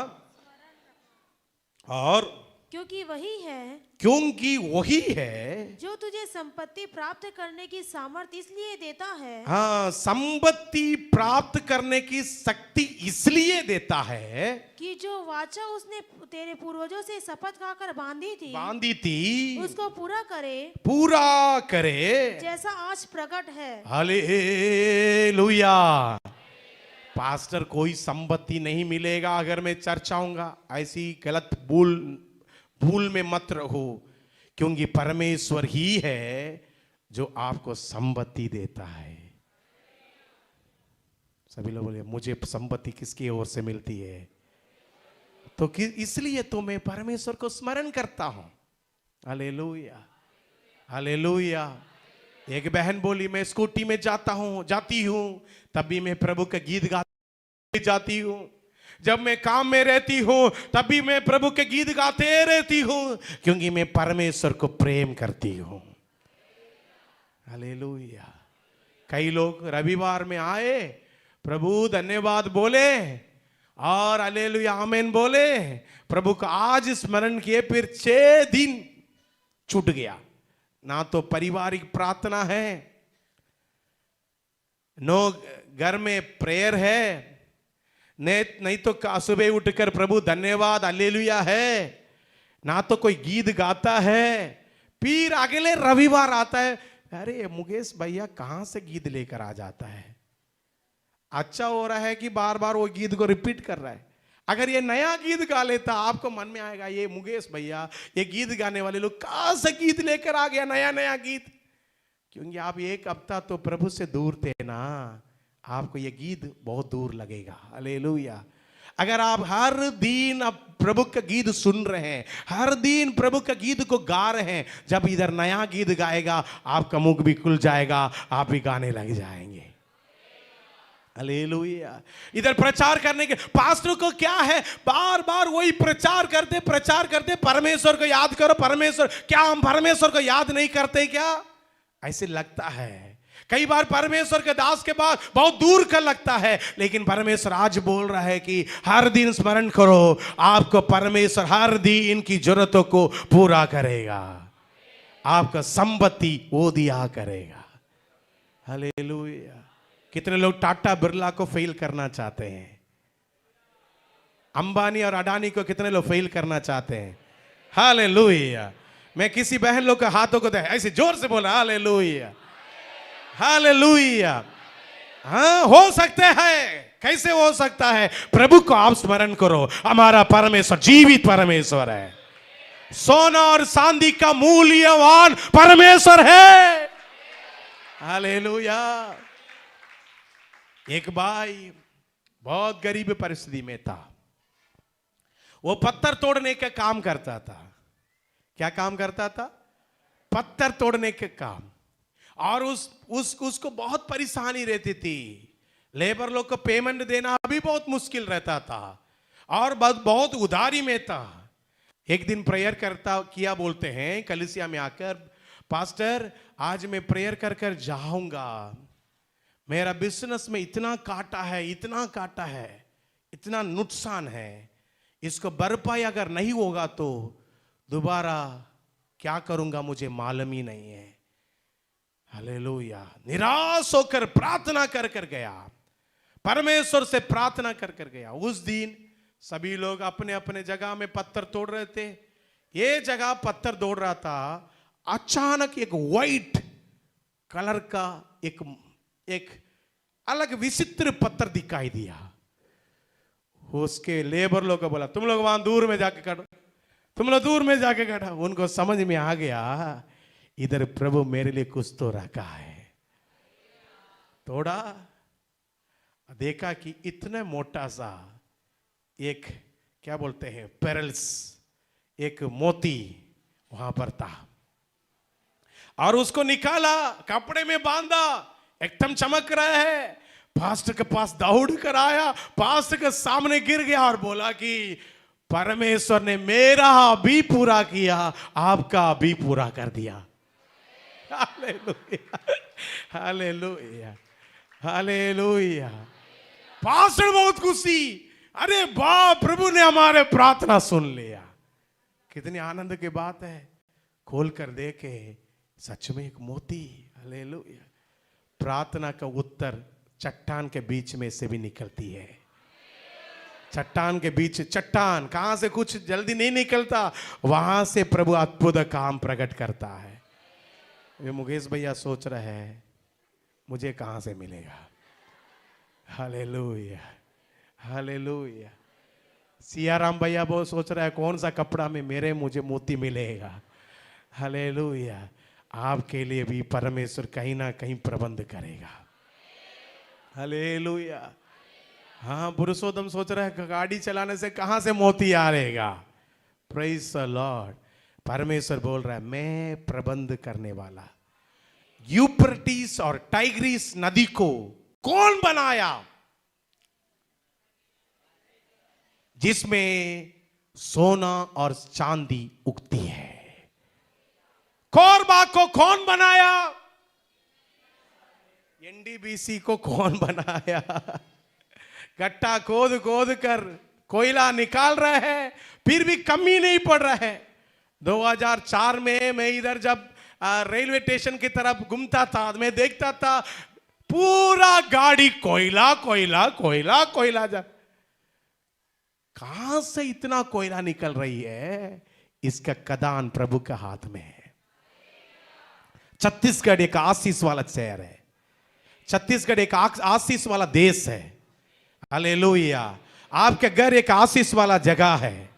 [SPEAKER 1] और
[SPEAKER 2] क्योंकि वही है
[SPEAKER 1] जो
[SPEAKER 2] तुझे संपत्ति प्राप्त करने की सामर्थ्य इसलिए देता है।
[SPEAKER 1] हाँ, संपत्ति प्राप्त करने की शक्ति इसलिए देता है
[SPEAKER 2] कि जो वाचा उसने तेरे पूर्वजों से शपथ खाकर बांधी थी उसको पूरा करे जैसा आज प्रकट है।
[SPEAKER 1] हालेलुया। पास्टर, कोई संपत्ति नहीं मिलेगा अगर मैं चर्च आऊंगा, ऐसी गलत भूल में मत रहो, क्योंकि परमेश्वर ही है जो आपको संपत्ति देता है। सभी लोग बोले, मुझे संपत्ति किसकी ओर से मिलती है? तो इसलिए तो मैं परमेश्वर को स्मरण करता हूं। Hallelujah, hallelujah. एक बहन बोली, मैं स्कूटी में जाती हूं, तब भी मैं प्रभु का गीत गाती जाती हूं। जब मैं काम में रहती हूं, तब भी मैं प्रभु के गीत गाते रहती हूं, क्योंकि मैं परमेश्वर को प्रेम करती हूं। हालेलुया। कई लोग रविवार में आए, प्रभु धन्यवाद बोले और हालेलुया आमीन बोले, प्रभु का आज स्मरण किए, फिर 6 दिन छूट गया। ना तो पारिवारिक प्रार्थना है, नो घर में प्रेयर है, नहीं तो सुबह उठकर प्रभु धन्यवाद हालेलुया है, ना तो कोई गीत गाता है। फिर अगले रविवार आता है, अरे मुकेश भैया कहां से गीत लेकर आ जाता है। अच्छा हो रहा है कि बार बार वो गीत को रिपीट कर रहा है। अगर ये नया गीत गा लेता, आपको मन में आएगा, ये मुकेश भैया, ये गीत गाने वाले लोग कहां से गीत लेकर आ गया, नया गीत। क्योंकि आप एक हफ्ता तो प्रभु से दूर थे ना, आपको ये गीत बहुत दूर लगेगा। हालेलुया। अगर आप हर दिन अब प्रभु का गीत सुन रहे हैं, हर दिन प्रभु का गीत को गा रहे हैं, जब इधर नया गीत गाएगा, आपका मुख भी खुल जाएगा, आप भी गाने लग जाएंगे। हालेलुया। इधर प्रचार करने के पास्टर को क्या है, बार बार वही प्रचार करते परमेश्वर को याद करो, परमेश्वर, क्या हम परमेश्वर को याद नहीं करते क्या? ऐसे लगता है कई बार परमेश्वर के दास के बाद बहुत दूर का लगता है, लेकिन परमेश्वर आज बोल रहा है कि हर दिन स्मरण करो, आपको परमेश्वर हर दिन इनकी जरूरतों को पूरा करेगा, आपका संपत्ति वो दिया करेगा। हालेलुया। कितने लोग टाटा बिरला को फेल करना चाहते हैं, अंबानी और अडानी को कितने लोग फेल करना चाहते हैं? हालेलुया। मैं किसी बहन लोग के हाथों को ऐसे जोर से बोला हालेलुया, हालेलुया। हाँ, हो सकते हैं। कैसे हो सकता है? प्रभु को आप स्मरण करो, हमारा परमेश्वर जीवित परमेश्वर है, सोना और चांदी का मूल्यवान परमेश्वर है। हालेलुया। एक भाई बहुत गरीब परिस्थिति में था, वो पत्थर तोड़ने का काम करता था। क्या काम करता था? पत्थर तोड़ने के काम। और उसको बहुत परेशानी रहती थी, लेबर लोग को पेमेंट देना भी बहुत मुश्किल रहता था, और बहुत उधारी में था। एक दिन प्रेयर किया, बोलते हैं कलीसिया में आकर, पास्टर आज मैं प्रेयर कर जाऊंगा, मेरा बिजनेस में इतना काटा है, इतना नुकसान है, इसको भरपाई अगर नहीं होगा तो दोबारा क्या करूंगा मुझे मालूम ही नहीं है। हालेलुया। निराश होकर प्रार्थना कर गया, परमेश्वर से प्रार्थना कर गया। उस दिन सभी लोग अपने अपने जगह में पत्थर तोड़ रहे थे, ये जगह पत्थर तोड़ रहा था। अचानक एक वाइट कलर का एक अलग विचित्र पत्थर दिखाई दिया। उसके लेबर लोग को बोला, तुम लोग वहां दूर में जाके काटो, तुम लोग दूर में जाके काटो। उनको समझ में आ गया, इधर प्रभु मेरे लिए कुछ तो रखा है। थोड़ा देखा कि इतना मोटा सा एक, क्या बोलते हैं, पेरल्स, एक मोती वहां पर था, और उसको निकाला, कपड़े में बांधा, एकदम चमक रहा है। पास्टर के पास दौड़ कर आया, पास्टर के सामने गिर गया और बोला कि परमेश्वर ने मेरा भी पूरा किया, आपका भी पूरा कर दिया। Hallelujah, hallelujah, hallelujah. पास्टर बहुत खुशी, अरे बाप, प्रभु ने हमारे प्रार्थना सुन लिया। कितनी आनंद की बात है। खोल कर देखे, सच में एक मोती। हालेलुया। प्रार्थना का उत्तर चट्टान के बीच में से भी निकलती है। चट्टान के बीच, चट्टान कहां से कुछ जल्दी नहीं निकलता, वहां से प्रभु अद्भुत काम प्रकट करता है। ये मुकेश भैया सोच रहे हैं मुझे कहां से मिलेगा। Hallelujah, hallelujah. सियाराम भैया वो सोच रहा है कौन सा कपड़ा में मुझे मोती मिलेगा। हालेलुया। आपके लिए भी परमेश्वर कहीं ना कहीं प्रबंध करेगा। हालेलुया। हाँ, पुरुषोत्तम सोच रहा है गाड़ी चलाने से कहां से मोती आएगा। Praise the Lord. परमेश्वर बोल रहा है मैं प्रबंध करने वाला। यूफ्रेटिस और टाइग्रिस नदी को कौन बनाया? जिसमें सोना और चांदी उगती है। कोरबा को कौन बनाया? एनडीबीसी को कौन बनाया? गट्टा खोद खोद कर कोयला निकाल रहे हैं, फिर भी कमी नहीं पड़ रहा है। 2004 में मैं इधर जब रेलवे स्टेशन की तरफ घूमता था, मैं देखता था पूरा गाड़ी कोयला कोयला कोयला कोयला। कहां से इतना कोयला निकल रही है? इसका खदान प्रभु के हाथ में है। छत्तीसगढ़ एक आशीष वाला शहर है, छत्तीसगढ़ एक आशीष वाला देश है। हालेलुया। आपके घर एक आशीष वाला जगह है,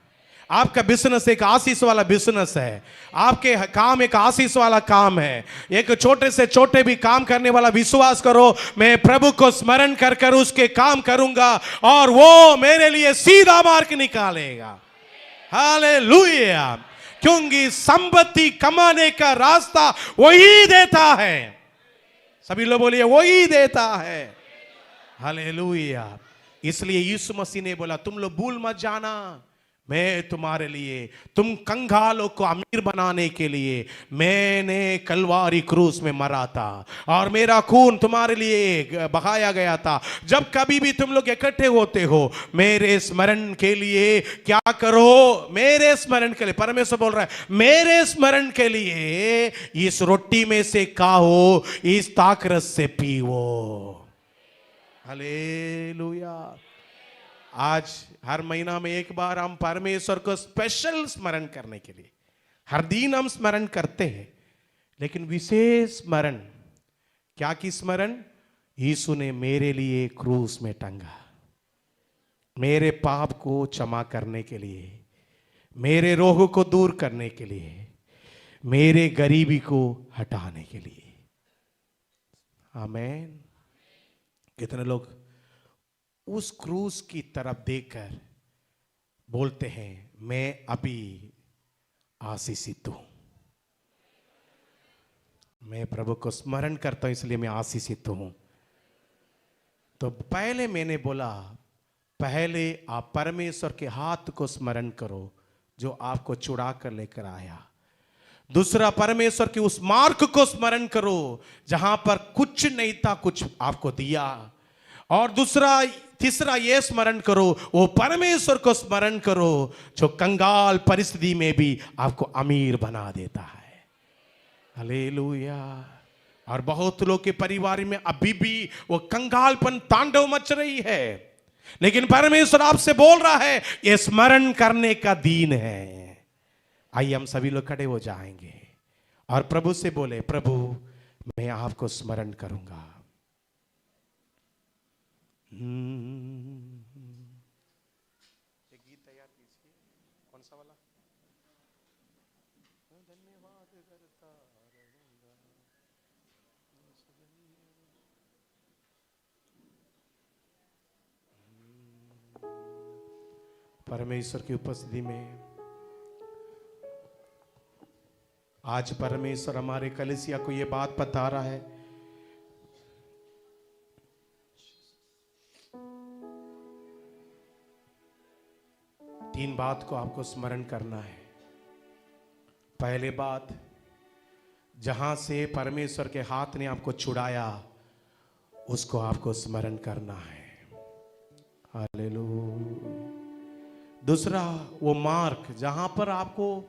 [SPEAKER 1] आपका बिजनेस एक आशीष वाला बिजनेस है, आपके काम एक आशीष वाला काम है। एक छोटे से छोटे भी काम करने वाला विश्वास करो, मैं प्रभु को स्मरण कर कर उसके काम करूंगा और वो मेरे लिए सीधा मार्ग निकालेगा। हालेलुया। क्योंकि संपत्ति कमाने का रास्ता वही देता है। सभी लोग बोलिए वही देता है। हालेलुया। इसलिए यीशु मसीह ने बोला तुम लोग भूल मत जाना, मैं तुम्हारे लिए, तुम कंगालों को अमीर बनाने के लिए मैंने कलवारी क्रूस में मरा था और मेरा खून तुम्हारे लिए बहाया गया था। जब कभी भी तुम लोग इकट्ठे होते हो मेरे स्मरण के लिए क्या करो, मेरे स्मरण के लिए, परमेश्वर बोल रहा है मेरे स्मरण के लिए इस रोटी में से खाओ, इस ताकरस से पीओ। हालेलुया। आज हर महीना में एक बार हम परमेश्वर को स्पेशल स्मरण करने के लिए, हर दिन हम स्मरण करते हैं, लेकिन विशेष स्मरण क्या की स्मरण? यीशु ने मेरे लिए क्रूस में टंगा, मेरे पाप को क्षमा करने के लिए, मेरे रोग को दूर करने के लिए, मेरे गरीबी को हटाने के लिए। आमीन। कितने लोग उस क्रूस की तरफ देखकर बोलते हैं मैं अभी आशीषित हूं, मैं प्रभु को स्मरण करता हूं इसलिए मैं आशीषित हूं। तो पहले मैंने बोला पहले आप परमेश्वर के हाथ को स्मरण करो जो आपको छुड़ा कर लेकर आया। दूसरा परमेश्वर के उस मार्ग को स्मरण करो जहां पर कुछ नहीं था, कुछ आपको दिया। और तीसरा ये स्मरण करो, वो परमेश्वर को स्मरण करो जो कंगाल परिस्थिति में भी आपको अमीर बना देता है। हालेलुया। और बहुत लोग के परिवार में अभी भी वो कंगालपन तांडव मच रही है, लेकिन परमेश्वर आपसे बोल रहा है ये स्मरण करने का दिन है। आइए हम सभी लोग खड़े हो जाएंगे और प्रभु से बोले प्रभु मैं आपको स्मरण करूंगा। एक गीत तैयार कीजिए, कौन सा वाला? धन्यवाद करता रहूंगा। परमेश्वर की उपस्थिति में आज परमेश्वर हमारे कलीसिया को यह बात बता रहा है, तीन बात को आपको स्मरण करना है। पहले बात, जहां से परमेश्वर के हाथ ने आपको छुड़ाया उसको आपको स्मरण करना है। हालेलुया। दूसरा वो मार्ग जहां पर आपको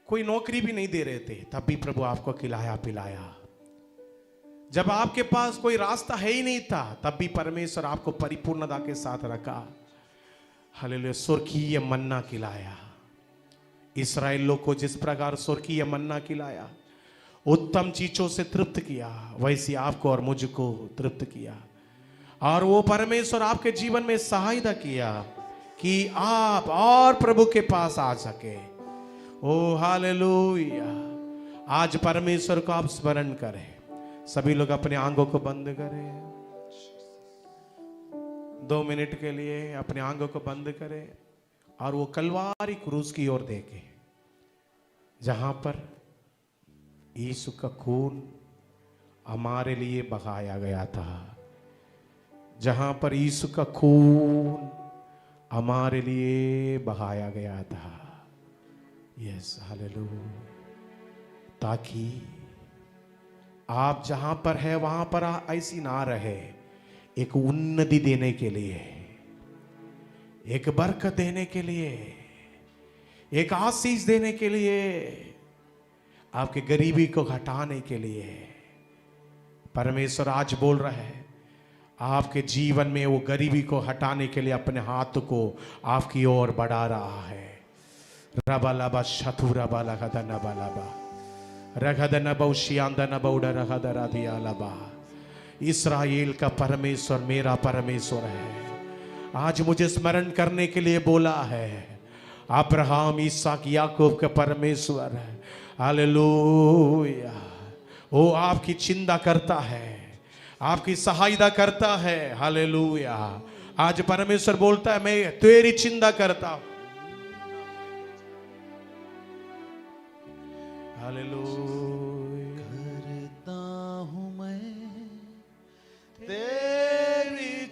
[SPEAKER 1] कोई नौकरी भी नहीं दे रहे थे तब भी प्रभु आपको खिलाया पिलाया। जब आपके पास कोई रास्ता है ही नहीं था तब भी परमेश्वर आपको परिपूर्णता के साथ रखा। हालेलुया। स्वर्गीय मन्ना खिलाया। इस्राएल लोग को जिस प्रकार स्वर्गीय मन्ना खिलाया, उत्तम चीजों से तृप्त किया, वैसे आपको और मुझको तृप्त किया। और वो परमेश्वर आपके जीवन में सहायता किया कि आप और प्रभु के पास आ सके। ओ हालेलुया। आज परमेश्वर को आप स्मरण करें। सभी लोग अपने आंखों को बंद करें, 2 मिनट के लिए अपने आंखों को बंद करें और वो कलवारी क्रूस की ओर देखें जहां पर यीशु का खून हमारे लिए बहाया गया था, जहां पर यीशु का खून हमारे लिए बहाया गया था। Yes, hallelujah. ताकि आप जहां पर है वहां पर ऐसी ना रहे, एक उन्नति देने के लिए, एक बरकत देने के लिए, एक आशीष देने के लिए, आपके गरीबी को हटाने के लिए परमेश्वर आज बोल रहा है आपके जीवन में वो गरीबी को हटाने के लिए अपने हाथ को आपकी ओर बढ़ा रहा है। रबालाबा शथुरबा लगदनबलाबा रगदनबौशियांदनबौडरगदरादियालबा। इस्राएल का परमेश्वर मेरा परमेश्वर है। आज मुझे स्मरण करने के लिए बोला है। अब्राहम, इसहाक, याकूब का परमेश्वर है। हालेलुया। वो आपकी चिंता करता है, आपकी सहायता करता है। हालेलुया। आज परमेश्वर बोलता है मैं तेरी चिंता करता हूं। हालेलुया।
[SPEAKER 3] करता हूं मैं
[SPEAKER 1] तेरी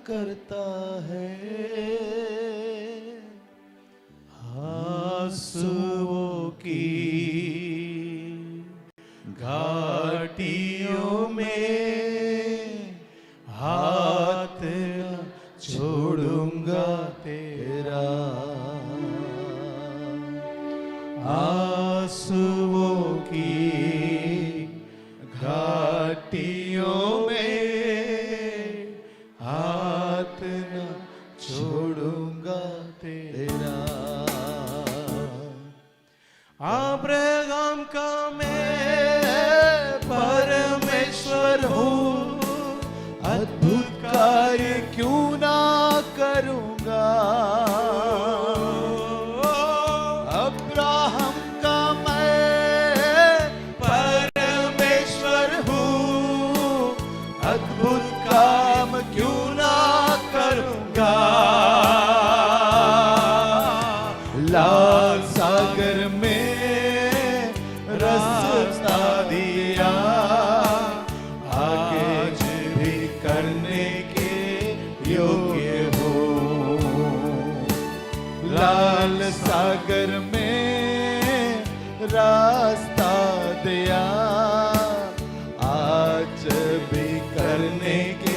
[SPEAKER 3] करता है, आंसुओं की घाटियों में हाथ न छोड़ूंगा तेरा, आंसुओं की घाटियों में हाथ न छोड़ूंगा तेरा।
[SPEAKER 1] अब्राहम का मैं परमेश्वर हूँ,
[SPEAKER 3] अद्भुत कार्य क्यों ना करूंगा, अब्राहम का मैं परमेश्वर हूँ, अद्भुत काम क्यों ना करूंगा, लाल सागर में रास्ता दिया, आज भी करने के योग्य हो, लाल सागर में रास्ता दिया, आज भी करने के